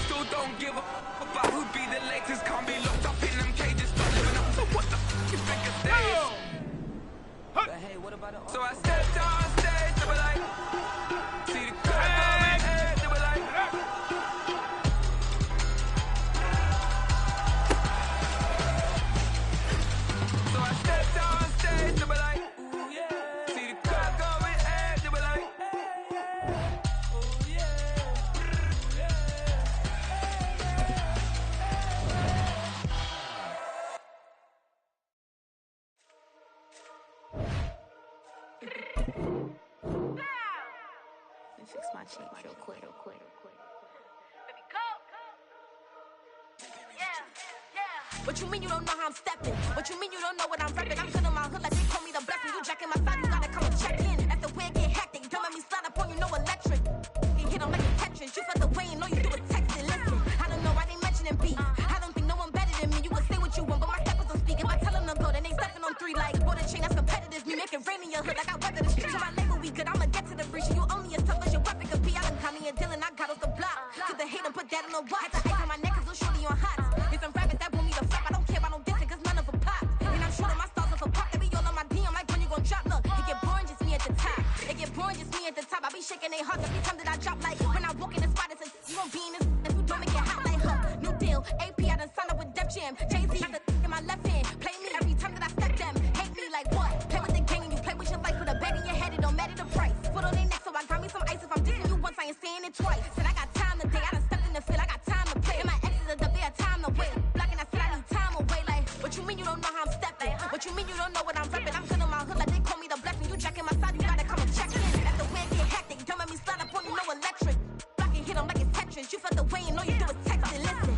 still don't give a about who'd be the latest, can't be locked up in them cages, stop living up to what the f*** you think of days. So I stepped on stage, they were like, see the crowd going head, they were like, so I stepped on stage, they were like, ooh yeah, see the crowd going head, they were like, ooh yeah, Let me fix my cheek real quick. Baby, go. Yeah. What you mean you don't know how I'm stepping? What you mean you don't know what I'm rapping? I'm good in my hood like they call me the blessing. You jacking my side, you gotta come and check in. As the way get hectic, don't let me slide up on you, no electric. You hit them like a Tetris. You felt the way and all you do is text it. Listen, I don't know why they mentioning beef. I don't think no one better than me. You can say what you want, but my steppers don't speak. If I tell them to go, then they stepping on 3 like border chain. That's competitive. Me making rain in your hood like I weather the streets. So my label we good. I'ma get to the breach. You only as tough as your weapon could be. I done Tommy and Dylan. I got off the block. To the hate and put that on the watch. Had the ice on my neck 'cause little shorty on hot. There's some rappers that want me to flop. I don't care about no dissing 'cause none of them pop. And I'm shooting my stars off a pop. They be all on my DM like when you gon' drop. Look, it get boring just me at the top. It get boring just me at the top. I be shaking their hearts every time that I drop. Like when I walk in the spot, it says you gon' be in this. If you don't make it hot like her. New deal, AP. I done signed up with Def Jam. Jay-Z got the in my left hand. Play me every time that I step them. Hate me like what? Play with the gang and you play with your life. Put a bag in your head. It don't matter the price. Put on their neck, so I got me some ice. If I'm dissing you once, I ain't saying it twice. Said I got time today. I done stepped in the field. I got time to play. And my exes are the bare time to wait. Blocking, I said I need time away. Like, what you mean you don't know how I'm stepping? What you mean you don't know what I'm rapping? I'm good in my hood like they call me the blessing. You jacking my side, you gotta come and check in. That's the way it get hectic. Don't let me slide up on you, no electric. Blocking, hit them like it's Tetris. You felt the way and all you do is text it. Listen.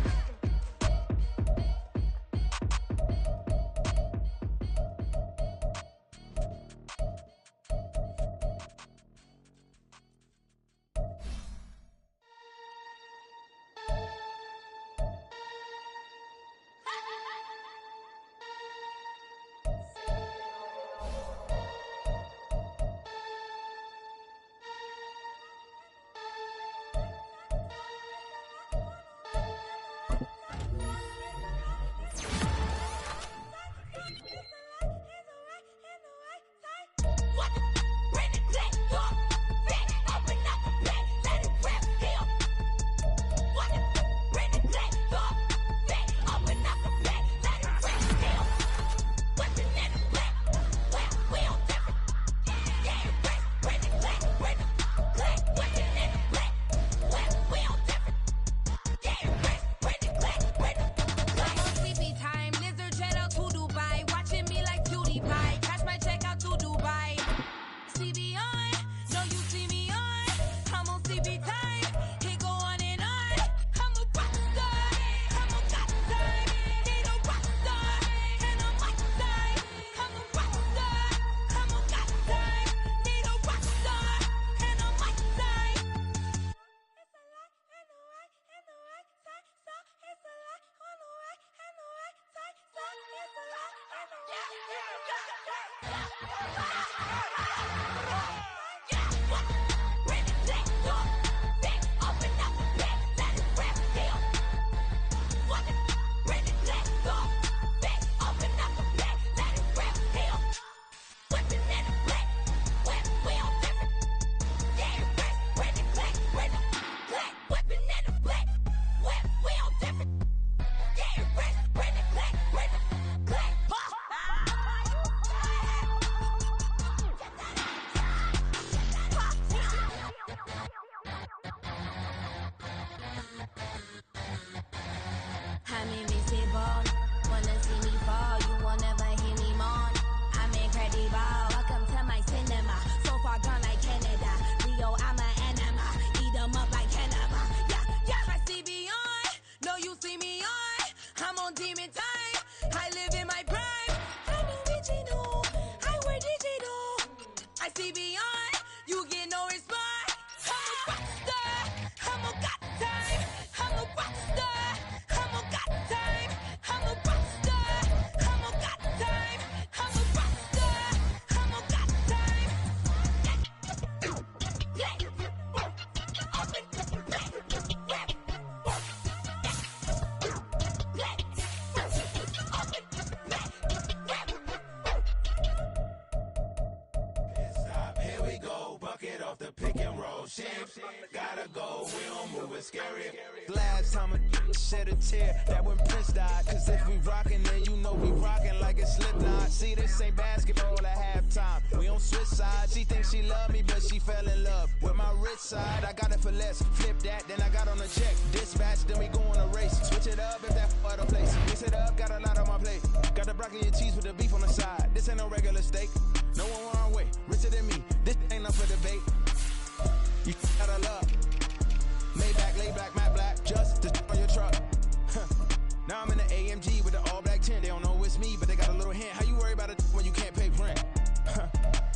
shift. Gotta go, we don't move it scary. Last time a shed a tear, that when Prince died. Cause if we rockin', then you know we rockin' like it's Slipknot. See, this ain't basketball at halftime. We on switch sides. She thinks she love me, but she fell in love with my rich side. I got it for less. Flip that, then I got on a check. Dispatch, then we go on a race. Switch it up if that other place. Mix it up, got a lot on my plate. Got the broccoli and cheese with the beef on the side. This ain't no regular steak. No one wrong way, richer than me. This ain't up for debate. You gotta love. Maybach, lay back, matte black, just to on your truck. Now I'm in the AMG with the all black tint. They don't know it's me, but they got a little hint. How you worry about it when you can't pay rent?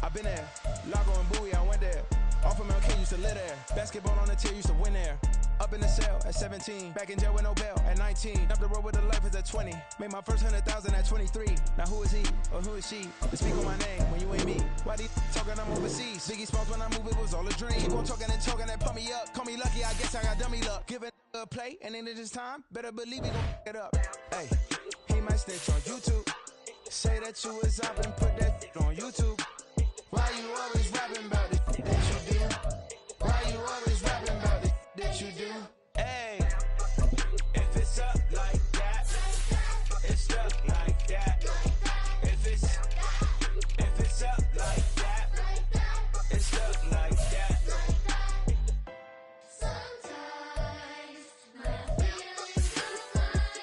I've been there, Lago and Bowie, I went there. Off of Mount King, used to live there. Basketball on the tier, used to win there. Up in the cell at 17, back in jail with no bail at 19. Up the road with the life is at 20. Made my first 100,000 at 23. Now who is he or who is she? To speak on my name when you ain't me. Why these talking? I'm overseas. Biggie Smalls when I move, it was all a dream. Keep on talking and pump me up. Call me lucky, I guess I got dummy luck. Give it a play, and then this time, better believe we gon' it up. Hey, he might snitch on YouTube. Say that you was up and put that on YouTube. Why you always rapping about it that you do? Why you always rapping about it that you do? Hey, if it's up like that, it's stuck like that. If it's up like that, it's stuck like that. Sometimes my feelings don't find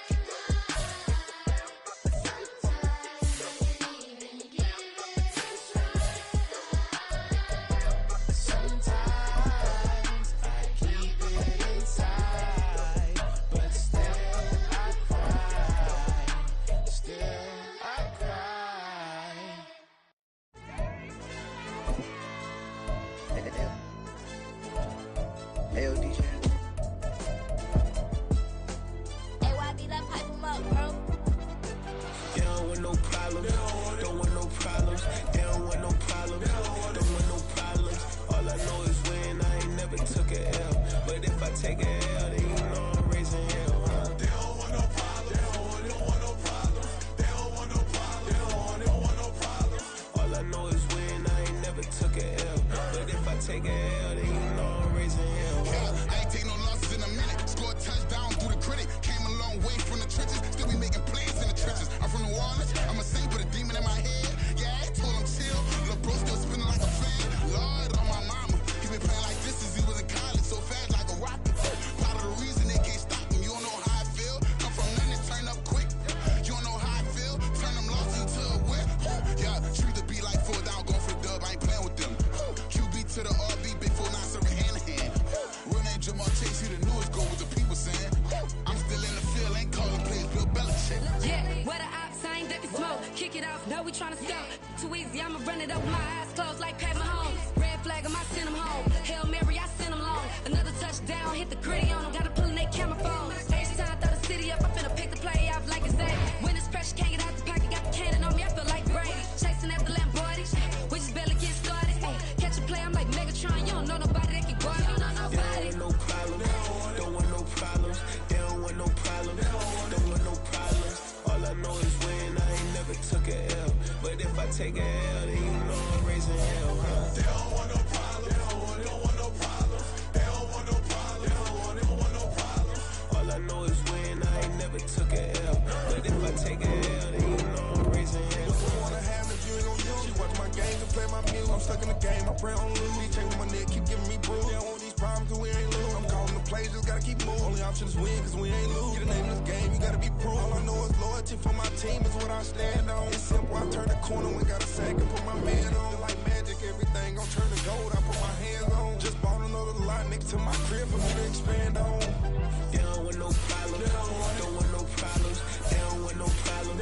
sometimes I can't even give it a try. Sometimes I keep it inside, but still I cry. Still I cry. Hey, DJ. AYD, that pipe him up, bro. They don't want no problems. Don't want no problems. They don't want no problems. Don't want no problems. All I know is when I ain't never took a L. But if I take a L, then you know I'm raising hell, huh? They don't want no problems. They don't want no problems. They don't want no problems. They don't want no problems. All I know is when I ain't never took a L. But if I take a L, then you know I'm raising hell, huh? I ain't take no losses in a minute. Scored touchdown through the critic. Came a long way from the trenches. Still be making plays in the trenches. I'm from New Orleans. I'm a saint with a demon in my head. Yeah, I told him chill. Lil' bro still spinning like a fan. Lord on my mama. He been playing like this since he was in college. So fast like a rocket. Part of the reason they can't stop him. You don't know how I feel. Come from nothing, turn up quick. You don't know how I feel. Turn them losses into a whip. Yeah, treat the beat like 4 down. Going for the dub. I ain't playing with them. QB to the RB. Big 4-9 serving hand to hand. Real name Jamal Chase. He the newest goal with the people saying. I'm still in the field. Ain't calling plays. Bill Belichick. Yeah, where the ops, I ain't ducking smoke. Kick it off, no, we tryna score. Too easy, I'ma run it up with my eyes closed like Pat Mahomes. Red flag, I send him home. Hail Mary, I send him long. Another touchdown, hit the gritty on him. Gotta pull in they camera phone. H-time, throw the city up. I'm finna pick the play off like it's A. When it's pressure, can't get out the pocket. Got the cannon on me, I feel like Brady. Chasing after Lamborghini. We just barely get started. Ay, catch a play, I'm like Megatron. You don't know nobody that can guard me. You don't know nobody. They don't want no problems. Don't want no problems. They don't want no problems. Don't want no problems. All I know is when I ain't never took a L. But if I take a L, then you know I'm raising hell, huh? They don't want no problems. They don't want no problems. They don't want no problems. They don't want no problems. All I know is when I ain't never took a L. But if I take a L, then you know I'm raising hell. What you wanna have if you ain't gon' use? She watch my game and play my music. I'm stuck in the game, I pray on lose. He changing my neck, keep giving me bruise. They don't want these problems cause we ain't lose. I'm calling the plays, just gotta keep moving. Only option is win cause we ain't lose. Get a name in this game, you gotta be proof. All I know is loyalty for my team is what I stand on. It's simple, I turn the corner when got a sack and put my man on. Like magic, everything gon' turn to gold, I put my hands on. Just bought another lot next to my crib for me to expand on. They don't want no problems. Don't want no problems. They don't want no problems.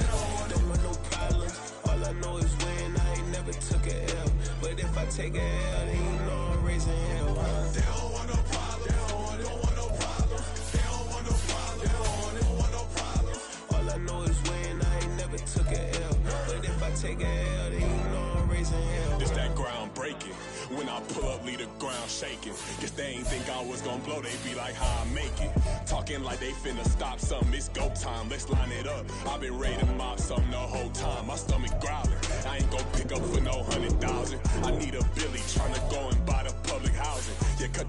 Don't want no problems. All I know is when I ain't never took a L. But if I take a L, then you know I'm raising hell, huh? They don't want no problems. They don't want no problems. They don't want no problems. They don't want no problems. All I know is when I ain't never took a L. But if I take a L, then you know I'm raising hell. It's that ground breaking. When I pull up, leave the ground shaking. Guess they ain't think I was gonna blow, they be like, how I make it. Talking like they finna stop something, it's go time, let's line it up. I've been ready to mob something the whole time, my stomach growling. I ain't gon' pick up for no 100,000. I need a Billy tryna go and buy the public housing. Yeah, cut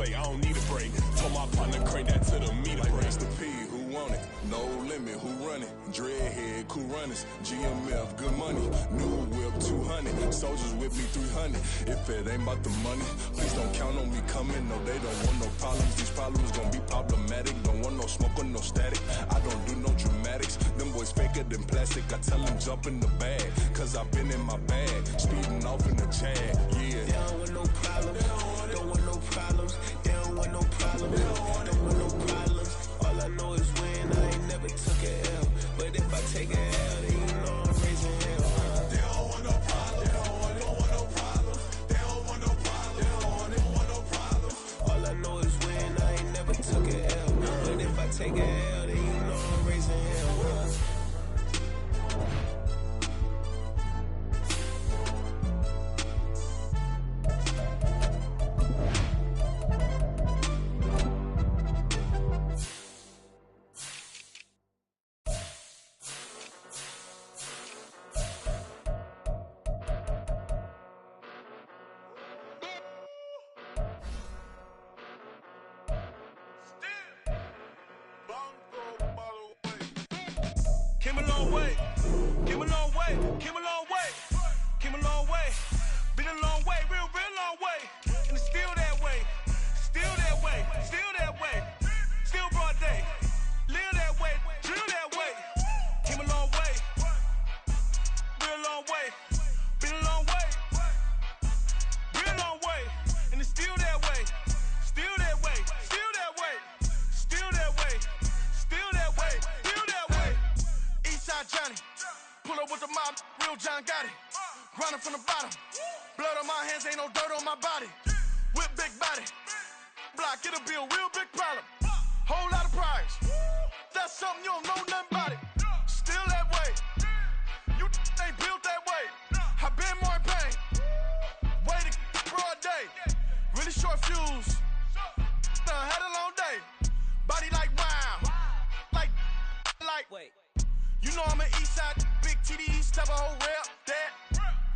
plate. I don't need a break. Told my partner crank that to the meter like break. Mr. P, who want it? No limit, who run it? Dreadhead, cool runners. GMF, good money. New whip, 200. Soldiers with me, 300. If it ain't about the money, please don't count on me coming. No, they don't want no problems. These problems gon' be problematic. Don't want no smoke or no static. I don't do no dramatics. Them boys faker than plastic. I tell them jump in the bag, cause I've been in my bag. Speeding off in the Jag, yeah. They don't want no problems. Don't want no problems. They don't want no problems. Don't want no problems. All I know is win. I ain't never took a L. But if I take a L, then you know I'm raising hell. They don't want no problems. They don't want no problems. They don't want no problems. They don't want no problems. All I know is win. I ain't never took a L. But if I take a L, then you know I'm raising hell. Came a long way, came a long way, came a long way, came a long way. Been a long way, real long way. And it's still that way, still that way, still that way. Still broad day, live that way, drill that way. Came a long way, real long way. Been a long way, real long way. And it's still that way, still that way, still that way, still that way, still that way, still that way. Eastside Johnny, pull up with the mob, real John Gotti. Grinding from the bottom, blood on my hands, ain't no dirt on my body. Whip big body, block, it'll be a real big problem. Whole lot of prize, that's something you don't know nothing about it. Still that way, you ain't built that way. I been more in pain, way to broad day. Really short fuse, done had a long day. Body like wow, like. Wait. You know I'm an east side, big TD, step a whole rep, that.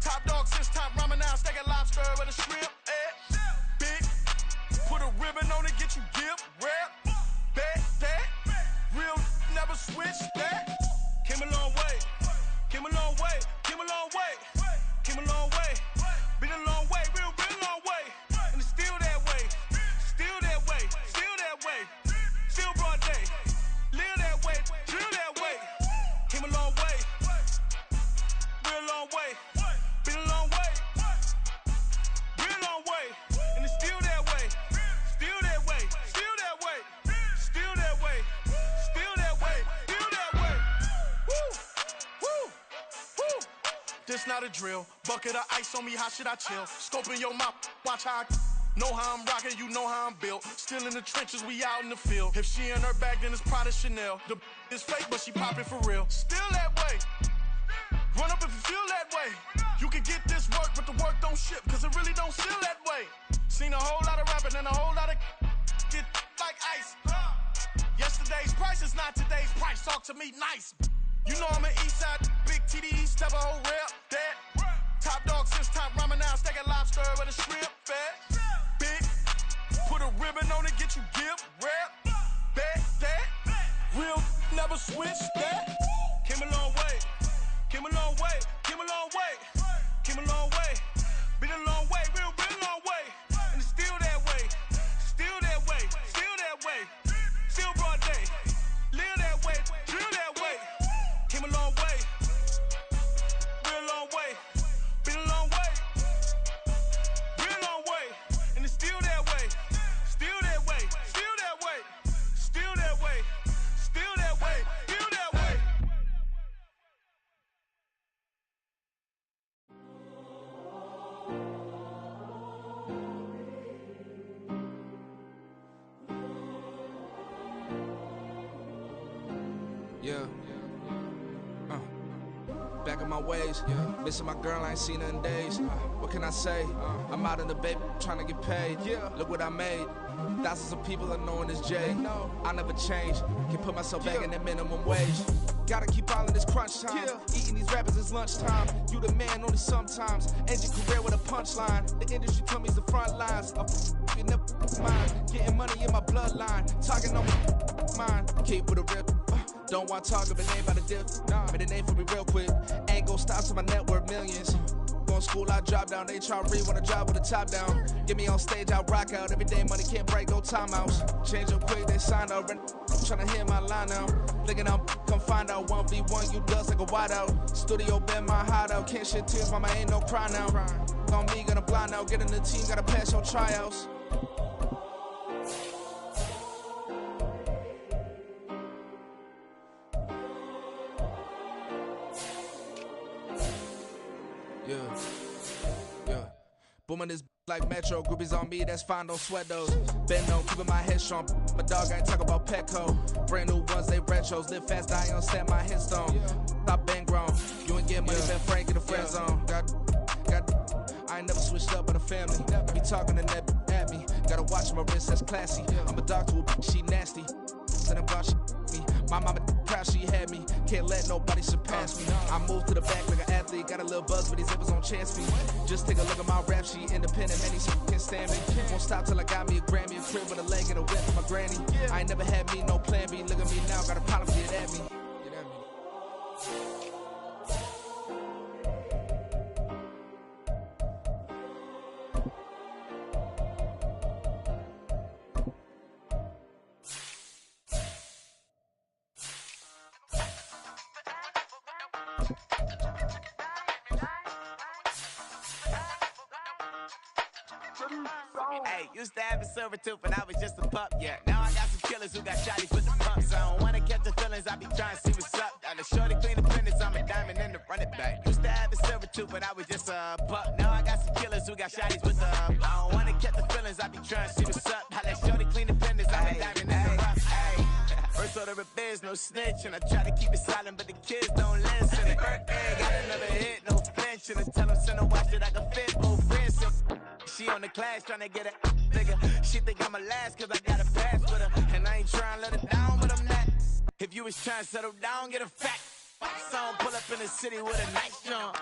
Top dog since top ramen now, stack a lobster with a shrimp, big, put a ribbon on it, get you give, rep, that. Real never switch that. Came a long way, came a long way, came a long way, came a long way. Been a long way, real long way. And it's still that way, still that way, still that way. Still broad day, live that way, drill that way. Came a long way, real long way. Been a long way, real long way. And it's still that way, still that way, still that way, still that way, still that way, still that way. Woo, woo, woo. This not a drill. Bucket of ice on me, how should I chill? Scoping your mouth, watch how I know how I'm rocking, you know how I'm built. Still in the trenches, we out in the field. If she in her bag, then it's Prada Chanel. The is fake, but she poppin' for real. Still that way. Run up if you feel that way. You can get this work, but the work don't ship, cause it really don't feel that way. Seen a whole lot of rapping and a whole lot of get like ice. Yesterday's price is not today's price. Talk to me nice. You know I'm an east side, big TD, step a whole rep, that. Top dog since top ramen now, stack a lobster with a shrimp, fat. Big, put a ribbon on it, get you give, rep, that. Real never switch that. Came a long way, came a long way, came a long way, came a long way. Been a long way, real long way. And it's still that way, still that way, still that way. Still broad day, live that way, drill that way. Came a long way, real long way. Been a long way, real long way. And it's still that way, still that way, still that way, still that way, still that way, still that way. Yeah. Back in my ways, missing my girl, I ain't seen her in days. What can I say? I'm out in the baby, trying to get paid. Look what I made. Thousands of people are knowing this J. I never change. Can put myself back in that minimum wage. Gotta keep ballin' this crunch time. Eating these rappers is lunchtime. You the man only sometimes. End your career with a punchline. The industry told me it's the front lines. You never mind. Getting money in my bloodline. Talking on my mind. Keep with a real. Don't want to talk of a name by the dip. Made a name for me real quick. Ain't gon' stop till my net worth millions. Going school, I drop down. They try to read when I drive with the top down. Get me on stage, I rock out. Every day money can't break, no timeouts. Change up quick, they sign up. Tryna hear my line now. Thinking I'm come find out 1v1, you dust like a wideout. Studio been my hideout. Can't shed tears, mama ain't no cry now. On me, gonna blind out. Get in the team, gotta pass your tryouts. Yeah. Booming this like Metro. Groupies on me, that's fine, don't sweat those. Bend on, keeping my head strong. My dog ain't talking about Petco. Brand new ones, they retros. Live fast, I ain't set my headstone. Stop been grown. You ain't get money, been Frank in the friend zone. I ain't never switched up on the family. Be talking to that at me. Gotta watch my wrist, that's classy. I'm a dog to a bitch, she nasty. Said I'm God, she me. My mama proud she had me. Can't let nobody surpass me. I moved to the back like an athlete. Got a little buzz, but these zippers on chance me. Just take a look at my rap sheet. Independent, man, these can't stand me. Won't stop till I got me a Grammy, a crib with a leg and a whip for my granny. I ain't never had me no plan B. Look at me now, got a problem, get at me. Hey, used to have a silver tooth when I was just a pup, yeah. Now I got some killers who got shotties with the pumps. I don't wanna catch the feelings, I be trying to see what's up. Now the shorty clean the fitness, I'm a diamond in the run it back. Used to have a silver tooth when I was just a pup. Now I got some killers who got shotties with the I don't wanna catch the feelings, I be trying to see what's up. How that shorty clean the fitness, I'm a diamond in the rough. First order of biz, no snitch, and I try to keep it silent, but the kids don't listen. Birthday, got another hit, no flinch, and I tell them send a watch that I can fit both wrists. She on the class trying to get it bigger. She think I'm a last cause I got a pass with her. And I ain't trying to let it down, but I'm not. If you was trying to settle down, get a fat song. Pull up in the city with a nice on.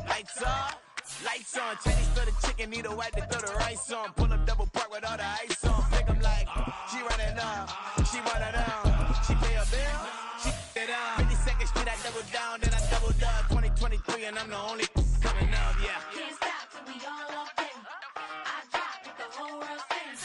Lights off, lights on. Chinese for the chicken, need a wipe to throw the rice on. Pull up double park with all the ice on. Pick 'em like, she running up, she running down. She pay a bill, she it up. 52nd Street, I double down, then I doubled up. 2023 and I'm the only coming up, yeah. Can't stop till we all up in. I drop it, the whole world sings.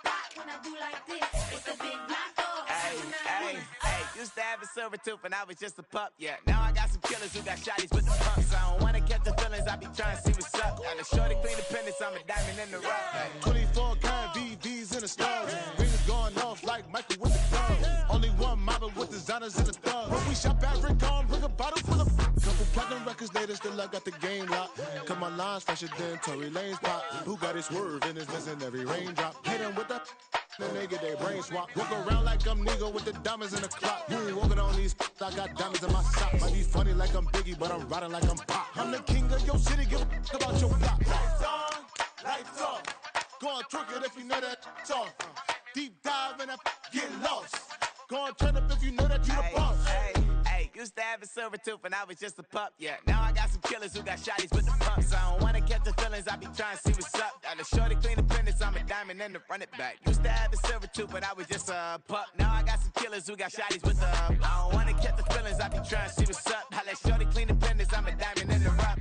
Rock when I do like this, it's a big knockoff. Hey, used to have a silver tooth when I was just a pup, yeah. Now I got some killers who got shotties with the pumps. I don't wanna catch the feelings, I be trying to see what's up. Now the shorty clean the pendants, I'm a diamond in the rough. Hey. 24 kind VVs in the stars. Rings going off like Michael with the thugs. Only one mobbing with designers in the thugs. When we shop at Rick on, bring a bottle full of couple platinum records later, still I got the game locked. Cause my lines fresher than Tory Lane's pop. Who got his swerve and is missing every raindrop. Hit him with the then they get their brain swap. Walk around like I'm nigga with the diamonds in the clock. You ain't walking on these I got diamonds in my sock. Might be funny like I'm Biggie, but I'm riding like I'm Pop. I'm the king of your city, give a about your block. Lights on, lights off. Go on, twerk it if you know that off. Deep dive and get lost. Go on, turn up if you know that you the boss. Hey, used to have a silver tooth when I was just a pup, yeah. Now I got some killers who got shotties with the pumps. I don't wanna catch the feelings, I be trying to see what's up. Now the shorty clean the pendants, I'm a diamond in the run it back. Used to have a silver tooth when I was just a pup. Now I got some killers who got shotties with the I don't wanna catch the feelings, I be trying to see what's up. How that shorty clean the pendants, I'm a diamond in the rough.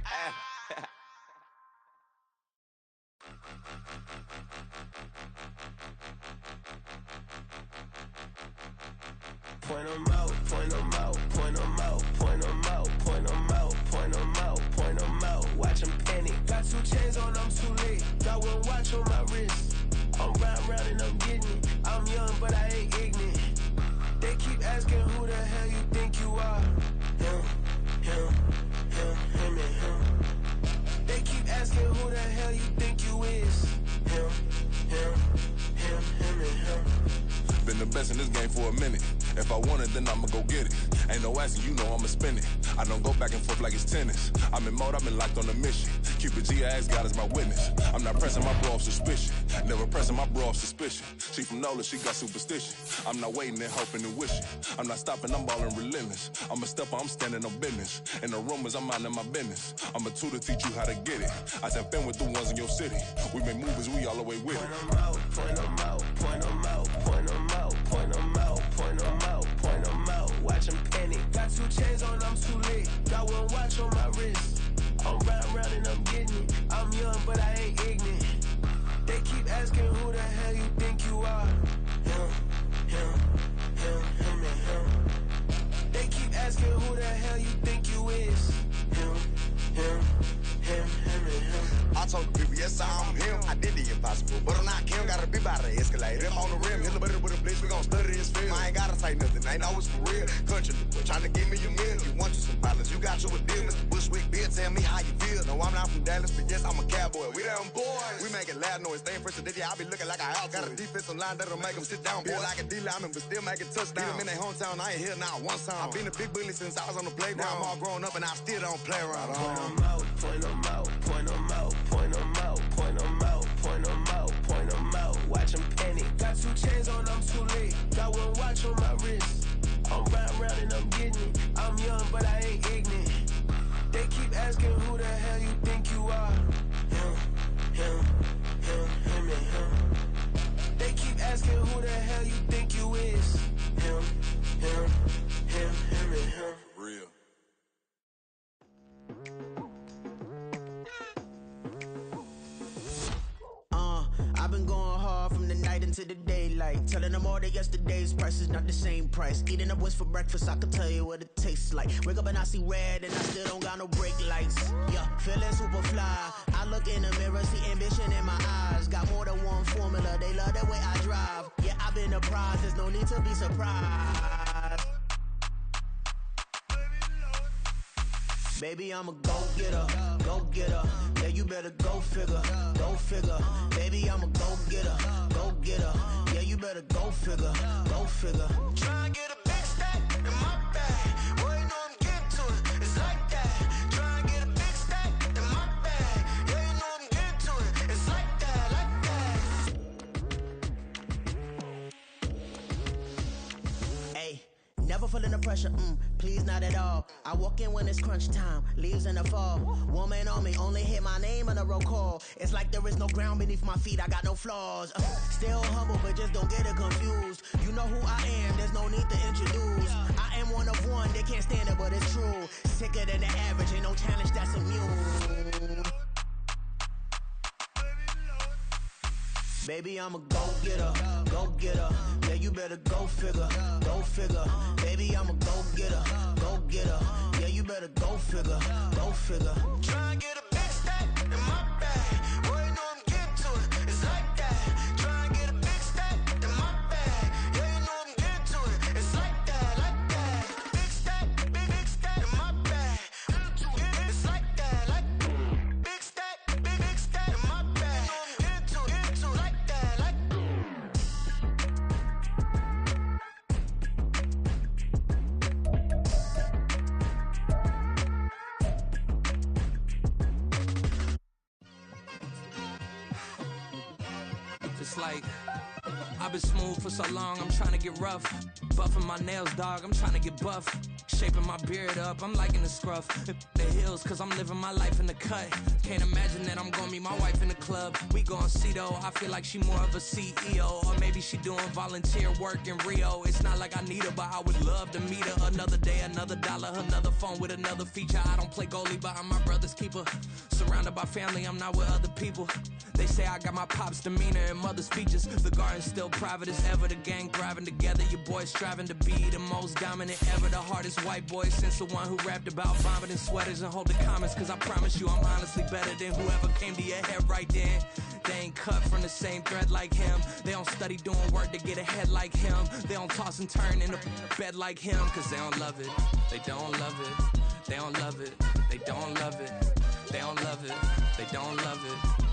Point 'em out, point 'em out, point 'em out, point 'em out, point 'em out, point 'em out, point 'em out. Watch 'em panic. Got 2 chains on, I'm too late. Got 1 watch on my wrist. I'm round and I'm getting it. I'm young, but I ain't ignorant. They keep asking who the hell you think you are. Him, and him. They keep asking who the hell you think you is. Him, and him. Been the best in this game for a minute. If I want it, then I'ma go get it. Ain't no asking, you know I'ma spin it. I don't go back and forth like it's tennis. I'm in mode, I've been locked on a mission. Cupid G, I ask God as my witness. I'm not pressing my bro off suspicion. Never pressing my bro off suspicion. She from Nola, she got superstition. I'm not waiting and hoping and wishing. I'm not stopping, I'm ballin' relentless. I'm a stepper, I'm standing on business. In the rumors, I'm minding my business. I'm a tutor, teach you how to get it. I tap in with the ones in your city. We make movies, we all the way with it. Point them out, point them out, point them out, point them out, point them out, point them out, point them out. Watch them penny. Got 2 chains on, I'm too lit. Got 1 watch on my wrist. I'm round and I'm getting it. I'm young, but I ain't ignorant. They keep asking who the hell you think you are. Him, and him. They keep asking who the hell you think you is. Him, and him. I told the people, yes, I'm him. I did the impossible, but I'm not Kim. Gotta be by the escalator. Him on the rim, hit a better with a blitz. We gon' study his film. I ain't gotta say nothing, ain't always for real. Country, trying to give me a meal. You want you some pilots, you got you a deal. Mr. Bushwick, Bill, tell me how you feel. No, I'm not from Dallas, but yes, I'm a cowboy. We them boys. We making loud noise. Staying fresh today, I be looking like a house. Got a defensive line that'll make them sit down. Feel like a D-lineman, but still making touchdowns. Beat them in their hometown, I ain't here now one time. I've been a big bully since I was on the playground. Now I'm all grown up and I still don't play around. Point them out, point them out, point them out, point them out, point them out, point them out, point them out. Watch them penny. Got 2 chains on, I'm too late. Got 1 watch on my wrist. I'm round and I'm getting it. I'm young, but I ain't ignorant. They keep asking who the hell you think you are. Him, and him. They keep asking who the hell you think you is. Him, and him. Real. I've been going hard from the night into the daylight. Telling them all that yesterday's price is not the same price. Eating up what's for breakfast, I can tell you what it tastes like. Wake up and I see red and I still don't got no brake lights. Yeah, feeling super fly. I look in the mirror, see ambition in my eyes. Got more than one formula, they love the way I drive. Yeah, I've been a prize, there's no need to be surprised. Baby, I'm a go-getter, go-getter. Yeah, you better go figure, go figure. Baby, I'm a go-getter, go-getter. Yeah, you better go figure, go figure. Try and get a big stack in my bag. Boy, you know I'm getting to it. It's like that. Try and get a big stack in my bag. Yeah, you know I'm getting to it. It's like that, like that. Hey, never feeling the pressure, please not at all. I walk in when it's crunch time, leaves in the fall. Woman on me, only hit my name on a roll call. It's like there is no ground beneath my feet, I got no flaws. Still humble, but just don't get it confused. You know who I am, there's no need to introduce. I am one of one, they can't stand it, but it's true. Sicker than the average, ain't no challenge that's immune. Baby, I'm a go-getter, go-getter. Yeah, you better go figure, go figure. Baby, I'm a go-getter, go-getter. Yeah, you better go figure, go figure. Try and get a big stack in my bag. Boy, you know I'm getting to it. It's like that. Try and get a big stack in my bag. Yeah, you know I'm getting to it. It's like that, like that. Big stack in my bag. It's like that, like big stack in my bag. Get to it, like that, like. It's like I've been smooth for so long, I'm trying to get rough. Buffing my nails, dog, I'm trying to get buff. Shaping my beard up, I'm liking the scruff. The hills, cause I'm living my life in the cut. Can't imagine that I'm gonna meet my wife in the club. We gon' see though, I feel like she more of a CEO. Or maybe she doing volunteer work in Rio. It's not like I need her, but I would love to meet her. Another day, another dollar, another phone with another feature. I don't play goalie, but I'm my brother's keeper. Surrounded by family, I'm not with other people. They say I got my pop's demeanor and mother's features. The garden's still private as ever, the gang thriving together. Your boys striving to be the most dominant ever. The hardest white boy since the one who rapped about vomiting sweaters and holding comments. Cause I promise you I'm honestly better than whoever came to your head right then. They ain't cut from the same thread like him. They don't study doing work to get ahead like him. They don't toss and turn in the bed like him. Cause they don't love it, they don't love it. They don't love it, they don't love it. They don't love it, they don't love it.